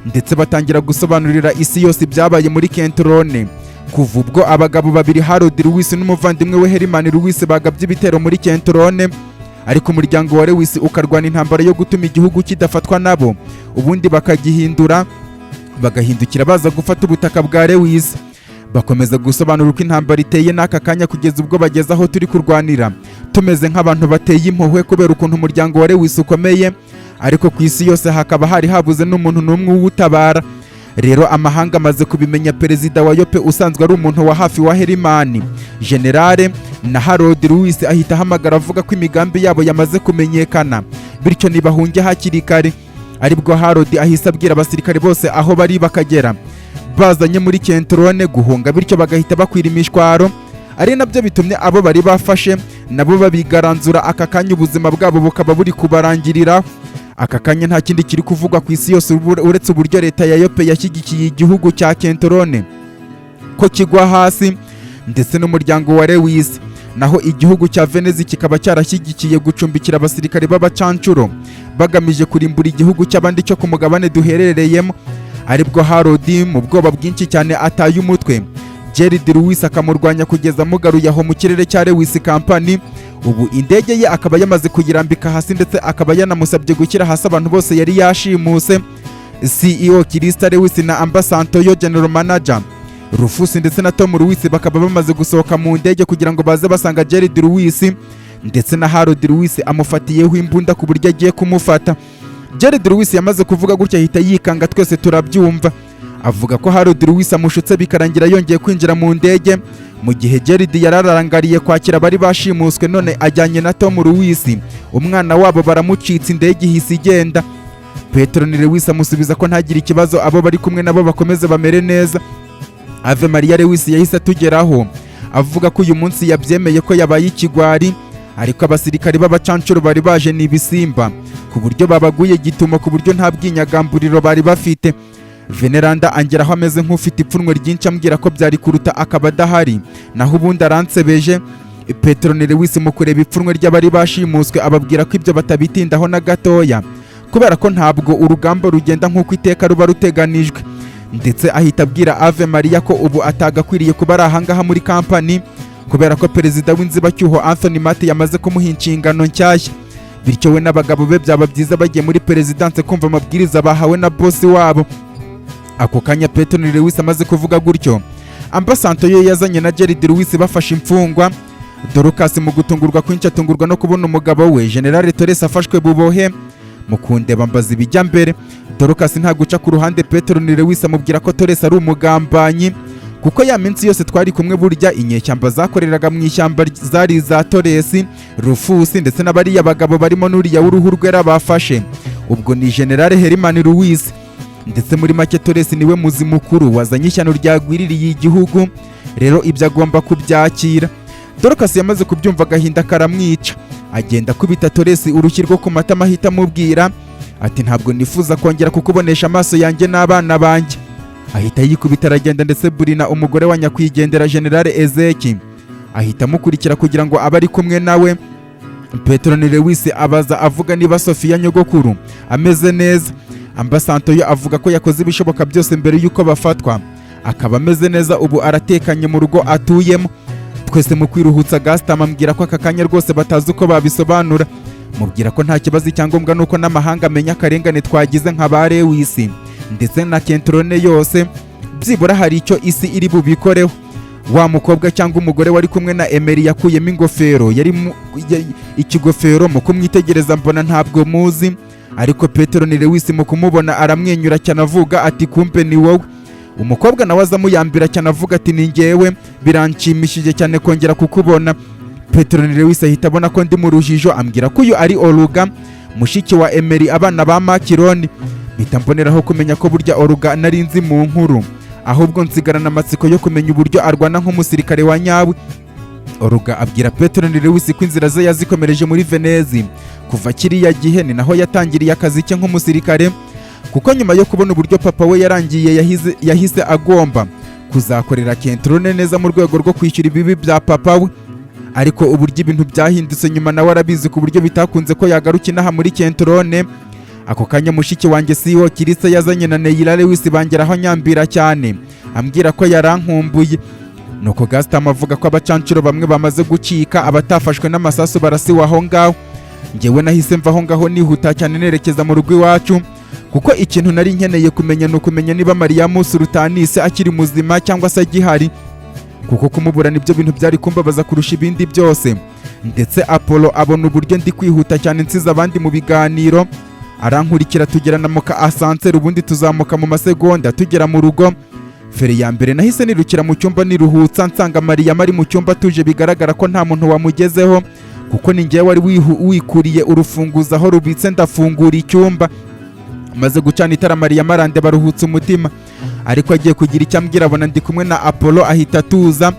ndetse batangira gusobanurira isi yose ibyabaye muri Kentrone. Kuva ubwo abagabo babiri Harold Lewis n'umuvandimwe we Herman Lewis bagabye ibitero muri Kentrone, ariko umuryango wa Lewis ukarwana intambara yo gutuma igihugu kidafatwa nabo, ubundi bakagihindura bagahindukira baza gufata ubutaka bwa Lewis. Bakomeza gusobanura uko intambara iteye n'aka kanya kugeza ubwo bageze aho turi kurwanira tumeze nk'abantu bateye impuhwe kubera ukuntu umuryango wa Lewis ukomeye, ariko ku isi yose hakaba hari habuze n'umuntu n'umwe uwutabara. Rero amahanga amaze kubimenya, perezida wa Yope usanzwe ari umuntu wa hafi wa Herman, Generale na Harold Lewis ahita ahamagara avuga ko imigambi yabo yamaze kumenyekana, bityo nibahunge hakiri kare. Aribwo Harold ahise abwira abasirikare bose aho bari bakagera bazanye muri Kentrone guhunga, bityo bagahita bakwira imishwaro. Ari nabyo bitumye abo bari bafashe nabo babigaranzura. Aka kanya ubuzima bwabo bukaba buri kubarangirira. Aka kanya nta kindi kiri kuvugwa ku isi yose uretse uburyo leta ya Yope yashyigikiye igihugu cya Kentrone ko kigwa hasi, ndetse n'umuryango wa Lewis. Naho igihugu cya Venezi kikaba cyarashyigikiye gucumbikira abasirikare b'abacancuro bagamije kurimbura igihugu cy'abandi cyo ku mugabane duherereyemo. Aribwo Harold mu bwoba bwinshi cyane ataye umutwe Jared Lewis akamurwanya kugeza amugaruye aho mu kirere cya Lewis Company. Ubu indege ye akaba yamaze kuyirambika hasi, ndetse akaba yanamusabye gushyira hasi abantu bose yari yashimuse: CEO Kirista Lewis na Ambasantoyo General Manager Rufus ndetse na Tom Lewis bakaba bamaze gusohoka mu ndege kugira ngo baze basanga Jared Lewis, ndetse na Harold Lewis amufatiyeho imbunda ku buryo agiye kumufata. Jared Lewis yamaze kuvuga gutya ahita yikanga, twese turabyumva. Avuga ko Harold Lewis amushutse bikarangira yongeye kwinjira mu ndege, mu gihe Jared yararangariye kwakira bari bashimuswe, none ajyanye na Tom Lewis umwana wabo baramucitse, indege ihise igenda. Petronile Lewis amusubiza ko ntagire ikibazo, abo bari kumwe nabo bakomeze bamere neza. Ave Maria Lewis yahise atugeraho avuga ko uyu munsi yabyemeye ko yabaye ikigwari, ariko abasirikare b'abacancuro bari baje ni ibisimba ku buryo babaguye gitumo, ku buryo nta bwinyagamburiro bari bafite. Veneranda angeraho ameze nk'ufite ipfunwe ryinshi ambwira ko byari kuruta akaba adahari, naho ubundi aransebeje. Petronile Lewis mu kureba ipfunwe ry'abari bashimuswe ababwira ko ibyo batabitindaho na gatoya, kubera ko ntabwo urugamba rugenda nk'uko iteka ruba ruteganijwe, ndetse ahita abwira Ave Maria ko ubu atagakwiriye kuba ari ahangaha muri kampani, kubera ko perezida w'inzibacyuho Anthony Mate yamaze kumuha inshingano nshyashya, bityo we n'abagabo be byaba byiza bagiye muri perezidanse kumva amabwiriza bahawe na bosi wabo. Ako kanya Petronile Lewis amaze kuvuga gutyo, Ambasantoyo yazanye na Jared Lewis bafashe imfungwa. Dorcas mu gutungurwa kwinshi atungurwa no kubona umugabo we General Torres afashwe bubohe. Mu kundeba mbaza ibijya mbere, Dorcas nta guca ku ruhande Petronile Lewis amubwira ko Torres ari umugambanyi, kuko ya minsi yose twari kumwe burya inyeshyamba zakoreraga mu ishyamba zari za Toresi, Rufusi ndetse n'abariya bagabo barimo n'uriya w'uruhu rwera bafashe, ubwo ni General Herman Luis. Ndetse muri make Toresi niwe muzi mukuru wazanye ishyano ryagwiririye igihugu, rero ibyo agomba kubyakira. Dorcas yamaze kubyumva agahinda karamwica, agenda kubita Toresi urushyi rwo ku matama ahita amubwira ati ntabwo nifuza kongera kukubonesha amaso yanjye n'abana banjye. Ahita yikubita aragenda, ndetse Burina umugore wa nyakwigendera General Ezeki ahita amukurikira kugira ngo abe ari kumwe nawe. Petronile Lewis abaza avuga niba Sofia nyogokuru ameze neza. Ambasantoyo avuga ko yakoze ibishoboka byose mbere y'uko bafatwa, akaba ameze neza, ubu aratekanye mu rugo atuyemo. Twese mu kwiruhutsa Gaston ambwira ko aka kanya rwose batazi uko babisobanura, mubwira ko nta kibazo, icyangombwa nuko n'amahanga amenya akarengane twagize nka ba Lewis ndetse na Kentrone yose, byibura hari icyo isi iri bubikoreho. Wa mukobwa cyangwa umugore wari kumwe na Emery yakuyemo ingofero, yari ikigofero, mu kumwitegereza mbona ntabwo muzi, ariko Petronile Lewis mu kumubona aramwenyura cyane avuga ati kumpe ni wowe. Umukobwa nawe azamuyambira cyane avuga ati ni njyewe, biranshimishije cyane kongera kukubona. Petronile Lewis ahita abona ko ndi mu rujijo, ambwira ko uyu ari Oruga, mushiki wa Emery, abana ba Makironi. Mpita mboneraho kumenya ko burya Oruga nari nzi mu nkuru, ahubwo nsigarana amatsiko yo kumenya uburyo arwana nk'umusirikare wa nyawe. Oruga abwira Petronile Lewis ko inzira ze yazikomereje muri Venezi, kuva kiriya gihe ni naho yatangiriye akazi ke nk'umusirikare, kuko nyuma yo kubona uburyo papa we yarangiye yahise agomba kuzakorera Kentrone neza mu rwego rwo kwishyura ibibi bya papa we. Ariko uburyo ibintu byahindutse nyuma nawe arabizi, ku buryo bitakunze ko yagaruka inaha muri Kentrone. Ako kanya mushiki wanjye CEO Kirisa yazanye na Neira Lewis bangeraho nyambira cyane, ambwira ko yarankumbuye. Nuko Gaston avuga ko abacancuro bamwe bamaze gucika, abatafashwe n'amasasu barasiwe aho ngaho. Njyewe nahise mva aho ngaho nihuta cyane nerekeza mu rugo iwacu, kuko ikintu nari nkeneye kumenya ni ukumenya niba Mariam Sultanise akiri muzima cyangwa se agihari, kuko kumubura nibyo bintu byari kumbabaza kurusha ibindi byose. Ndetse Apollo abona uburyo ndi kwihuta cyane nsize abandi mu biganiro, arankurikira tugerana mu ka asanseri, ubundi tuzamuka mu masegonda tugera mu rugo. Feri ya mbere nahise nirukira mu cyumba niruhutsa, nsanga Mariam ari mu cyumba tuje, bigaragara ko nta muntu wamugezeho, kuko ni njyewe wari wikuriye urufunguzo aho rubitse, ndafungura icyumba. Maze gucana itara Mariam arandeba aruhutse umutima, ariko agiye kugira icyo ambwira abona ndi kumwe na Apollo ahita atuza,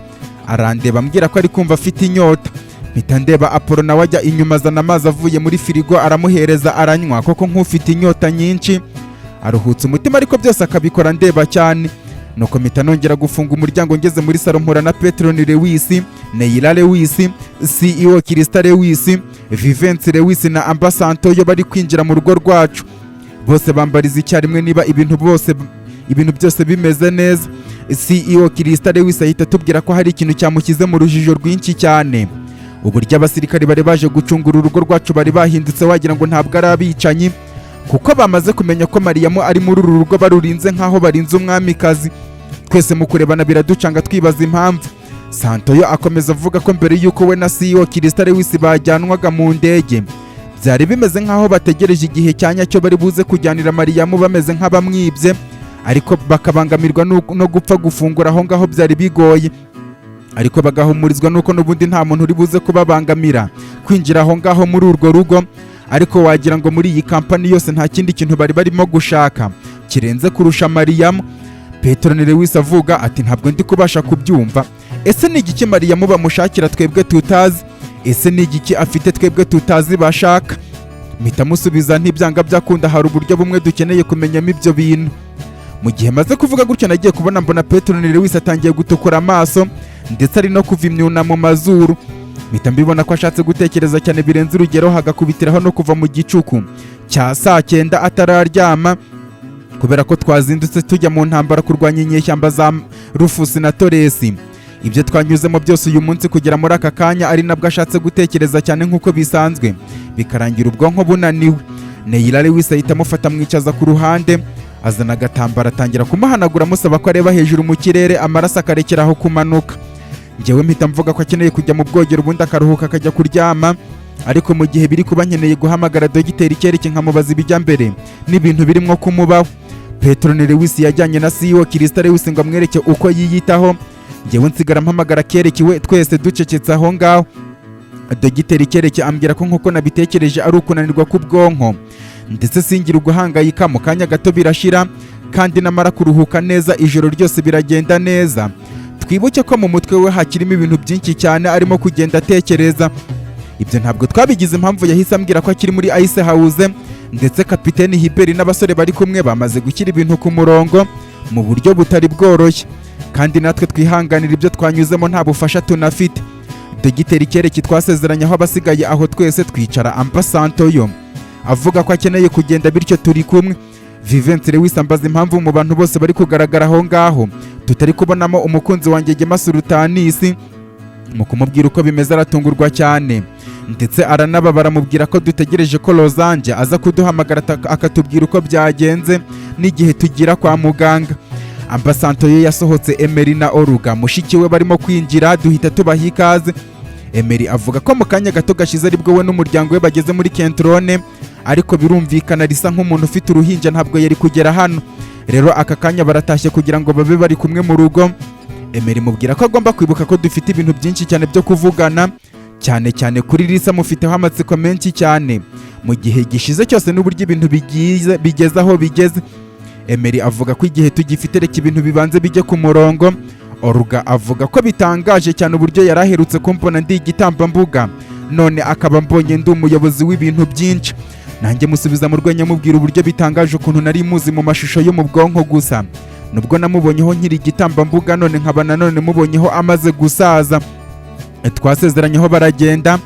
arandeba ambwira ko ari kumva afite inyota. Mpita ndeba Apollo nawe ajya inyuma azana amazi avuye muri firigo aramuhereza aranywa, koko nk'ufite inyota nyinshi, aruhutse umutima, ariko byose akabikora ndeba cyane. Nuko mpita nongera gufunga umuryango, ngeze muri salo mpura na Petronile Lewis, Neira Lewis, CEO Kirista Lewis, Vivence Lewis na Ambasantoyo bari kwinjira mu rugo rwacu. Bose bambariza icyarimwe niba ibintu byose bimeze neza. CEO Kirista Lewis ahita atubwira ko hari ikintu cyamukize mu rujijo rwinshi cyane. Uburyo abasirikari bari baje gucungura urugo rwacu bari bahindutse, wagira ngo ntabwo ari abicanyi, kuko bamaze kumenya ko Mariam ari muri uru rugo barurinze nk'aho barinze umwamikazi. Twese mu kurebana biraducanga twibaza impamvu. Santoyo akomeza avuga ko mbere y'uko we na CEO Kirista Lewis bajyanwaga mu ndege, byari bimeze nk'aho bategereje igihe cyanya cyo bari buze kujyanira Mariam, bameze nk'abamwibye, ariko bakabangamirwa no gupfa gufungura aho ngaho byari bigoye, ariko bagahumurizwa nuko n'ubundi nta muntu uri buze kubabangamira kwinjira aho ngaho muri urwo rugo. Ariko wagira ngo muri iyi kampani yose nta kindi kintu bari barimo gushaka kirenze kurusha Mariam. Petronile Lewis avuga ati ntabwo ndi kubasha kubyumva, ese ni igiki Mariam bamushakira twebwe tutazi? Ese ni igiki afite twebwe tutazi bashaka? Mpita musubiza ntibyanga byakunda, hari uburyo bumwe dukeneye kumenyamo ibyo bintu. Mu gihe maze kuvuga gutyo nagiye kubona mbona Petronile Lewis atangiye gutukura amaso, ndetse ari no kuva imyuna mu mazuru. Mpita mbibona ko ashatse gutekereza cyane birenze urugero, hagakubitiraho no kuva mu gicuku cya saa 9 atararyama, kubera ko twazindutse tujya mu ntambara kurwanya inyeshyamba za Rufusi na Toresi. Ibyo twanyuzemo byose uyu munsi kugera muri aka kanya ari nabwo ashatse gutekereza cyane nk'uko bisanzwe, bikarangira ubwonko bunaniwe. Neira Lewis ahita amufata amwicaza ku ruhande, azana agatambaro atangira kumuhanagura amusaba ko areba hejuru mu kirere, amaraso akarekeraho kumanuka. Njyewe mpita mvuga ko akeneye kujya mu bwogero ubundi akaruhuka akajya kuryama, ariko mu gihe biri kuba nkeneye guhamagara dogiteri Cyeriki nkamubaza ibijya mbere n'ibintu birimo kumubaho. Petronile Lewis yajyanye na CEO Krista Lewis ngo amwereke uko yiyitaho, njyewe nsigara mpamagara Kerekiwe twese ducecetse aho ngaho. Dogiteri Kereke ambwira ko nk'uko nabitekereje ari ukunanirwa k'ubwonko, ndetse singira uguhangayika, mu kanya gato birashira kandi namara kuruhuka neza ijoro ryose biragenda neza. Twibuke ko mu mutwe we hakirimo ibintu byinshi cyane arimo kugenda atekereza. Ibyo ntabwo twabigize impamvu yahise ambwira ko akiri muri Ice House, ndetse kapiteni Hiberi n'abasore bari kumwe bamaze gushyira ibintu ku murongo mu buryo butari bworoshye, kandi natwe twihanganira ibyo twanyuzemo nta bufasha tunafite. Dogiteri Kereki twasezeranye aho abasigaye aho twese twicara Ambasanto yo avuga ko akeneye kugenda, bityo turi kumwe. Vivence Lewis ambaza impamvu mu bantu bose bari kugaragara aho ngaho tutari kubonamo umukunzi wanjye Gema Sultanisi. Mu kumubwira uko bimeze aratungurwa cyane, ndetse aranababara, amubwira ko dutegereje ko Losange aza kuduhamagara akatubwira uko byagenze n'igihe tugira kwa muganga. Ambasanto ye yasohotse Emery na Oruga mushiki we barimo kwinjira, duhita tubaha ikaze. Emery avuga ko mu kanya gato gashize aribwo we n'umuryango we bageze muri Kentrone, ariko birumvikana risa nk'umuntu ufite uruhinja ntabwo yari kugera hano. Rero aka kanya baratashye kugira ngo babe bari kumwe mu rugo. Emery mubwira ko agomba kwibuka ko dufite ibintu byinshi cyane byo kuvugana, cyane cyane kuri Lisa mufiteho amatsiko menshi cyane mu gihe gishize cyose n'uburyo ibintu bigeze aho bigeze. Emery avuga ko igihe tugifite reka ibintu bibanze bijye ku murongo. Oruga avuga ko bitangaje cyane uburyo yari aherutse kumbona ndi igitambambuga, none akaba mbonye ndi umuyobozi w'ibintu byinshi. Nanjye musubiza mu rwenya mubwira uburyo bitangaje ukuntu nari muzi mu mashusho yo mu bwonko gusa, nubwo namubonyeho nkiri igitambambuga none nkaba nanone mubonyeho amaze gusaza. Twasezeranyeho baragenda,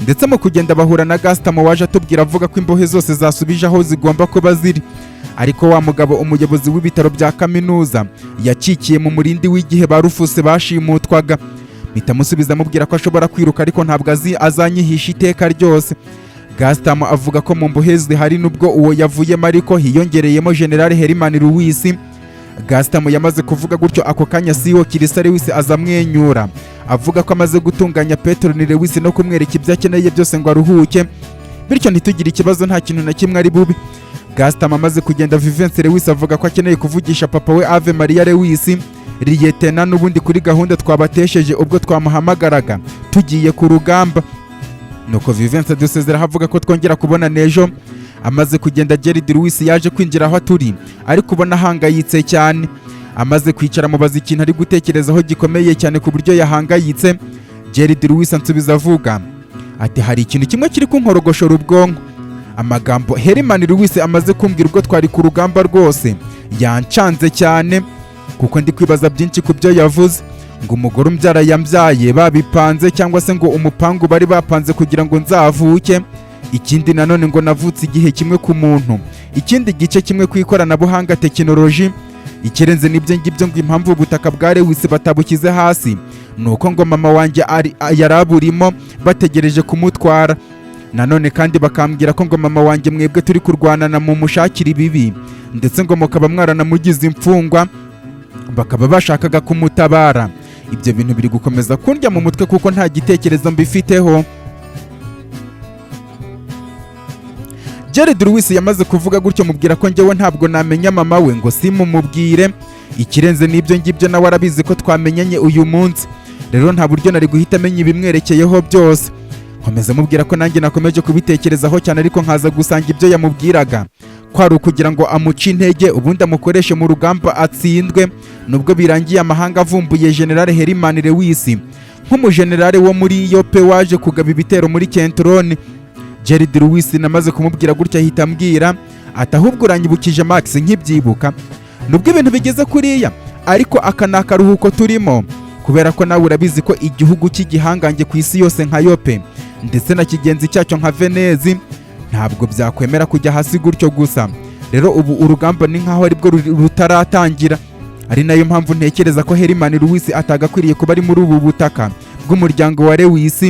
ndetse mu kugenda bahura na Gastamo waje atubwira avuga ko imbohe zose zasubije aho zigomba kuba ziri, ariko wa mugabo umuyobozi w'ibitaro bya kaminuza yacikiye mu murindi w'igihe ba Rufuse bashimutwaga. Mpita musubiza mubwira ko ashobora kwiruka ariko ntabwo azanyihisha iteka ryose. Gastamo avuga ko mu mbohe zihari nubwo uwo yavuyemo ariko hiyongereyemo General Herman Lewis. Gastamo yamaze kuvuga gutyo ako kanya CEO Krista Lewis azamwenyura avuga ko amaze gutunganya Petronile Lewis no kumwereka ibyo akeneye byose ngo aruhuke, bityo ntitugire ikibazo nta kintu na kimwe ari bubi. Gastamo amaze kugenda, Vivence Lewis avuga ko akeneye kuvugisha papa we Ave Maria Lewis Liyetena n'ubundi kuri gahunda twabatesheje ubwo twamuhamagaraga tugiye ku rugamba. Nuko Vivence dusezera havuga ko twongera kubona nejo. Amaze kugenda Gerard Lewis yaje kwinjira aho turi ariko ubona ahangayitse cyane. Amaze kwicara mubaza ikintu ari gutekerezaho gikomeye cyane ku buryo yahangayitse. Gerard Lewis ansubiza avuga ati hari ikintu kimwe kiri kunkorogoshora ubwonko. Amagambo Herman Lewis amaze kumbwira ubwo twari ku rugamba rwose yancanze cyane, kuko ndi kwibaza byinshi ku byo yavuze, ngo umugore umbyara yambyaye babipanze cyangwa se ngo umupangu bari bapanze kugira ngo nzavuke. Ikindi nanone ngo navutse igihe kimwe ku muntu, ikindi gice kimwe ku ikoranabuhanga tekinoloji. Ikirenze n'ibyo ngibyo ngo impamvu ubutaka bwa Lewis batabukize hasi nuko ngo mama wanjye yaraburimo bategereje kumutwara. Nanone kandi bakambwira ko ngo mama wanjye mwebwe turi kurwanana mu mushakira ibibi, ndetse ngo mukaba mwaranamugize imfungwa bakaba bashakaga kumutabara. Ibyo bintu biri gukomeza kundya mu mutwe kuko nta gitekerezo mbifiteho. Gerard Lewis yamaze kuvuga gutyo mubwira ko njyewe ntabwo namenya mama we ngo simumubwire. Ikirenze n'ibyo ngibyo nawe arabizi ko twamenyanye uyu munsi, rero nta buryo nari guhita amenya ibimwerekeyeho byose. Nkomeza mubwira ko nanjye nakomeje kubitekerezaho cyane, ariko nkaza gusanga ibyo yamubwiraga kwari ukugira ngo amuce intege ubundi amukoreshe mu rugamba atsindwe. Nubwo birangiye amahanga avumbuye General Herman Lewis nk'umujenerali wo muri Yope waje kugaba ibitero muri Kentrone. Gerard Lewis namaze kumubwira gutya ahita ambwira ati ahubwo uranyibukije Max nkibyibuka, nubwo ibintu bigeze kuriya ariko aka ni akaruhuko turimo, kubera ko nawe urabizi ko igihugu cy'igihangange ku isi yose nka Yope ndetse na kigenzi cyacyo nka Venezi ntabwo byakwemera kujya hasi gutyo gusa. Rero ubu urugamba ni nkaho aribwo rutaratangira, ari nayo mpamvu ntekereza ko Herman Lewis atagakwiriye kuba ari muri ubu butaka bw'umuryango wa Lewis,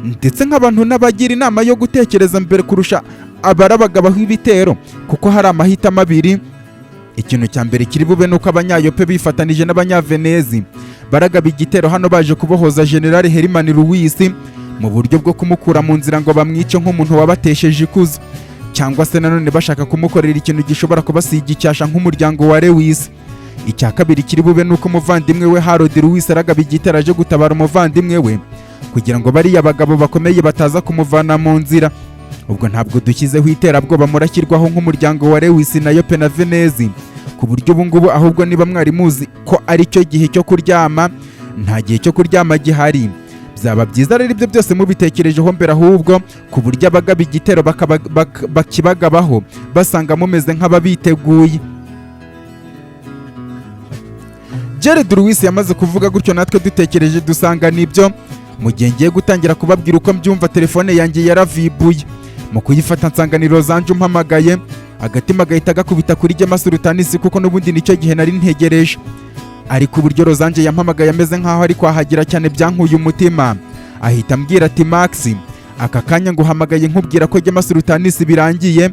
ndetse nk'abantu n'abagira inama yo gutekereza mbere kurusha abarabagabaho ibitero, kuko hari amahitamo abiri. Ikintu cya mbere kiri bube nuko abanyayope bifatanije n'abanyavenezi baragaba igitero hano baje kubohoza General Herman Lewis mu buryo bwo kumukura mu nzira ngo bamwice nk'umuntu wabatesheje ikuzo. cyangwa se nanone bashaka kumukorera ikintu gishobora kubasiga icyasha nk'umuryango wa Lewis. Icya kabiri kiri bube nuko umuvandimwe we Harold Lewis aragaba igitero aje gutabara umuvandimwe we kugira ngo bariya bagabo bakomeye bataza kumuvana mu nzira. Ubwo ntabwo dushyizeho iterabwoba murashyirwaho nk'umuryango wa Lewis na Yope na Venezi, ku buryo ubu ngubu ahubwo niba mwari muzi ko ari cyo gihe cyo kuryama, nta gihe cyo kuryama gihari. Byaba byiza rero ibyo byose mubitekerejeho mbere, ahubwo ku buryo abagaba igitero bakibagabaho basanga mumeze nk'ababiteguye. Jared Lewis yamaze kuvuga gutyo natwe dutekereje dusanga nibyo. Mu gihe ngiye gutangira kubabwira uko mbyumva, telefone yanjye yaravibuye. Mu kuyifata nsanga ni Rozanje umpamagaye, agatima gahita gakubita kuri Gemma Sultanis kuko n'ubundi nicyo gihe nari ntegereje. Ariko uburyo Rozanje yampamagaye ameze nkaho ari kwahagira cyane byankuye umutima. Ahita ambwira ati Max, aka kanya nguhamagaye nkubwira ko Gemma Sultanis birangiye,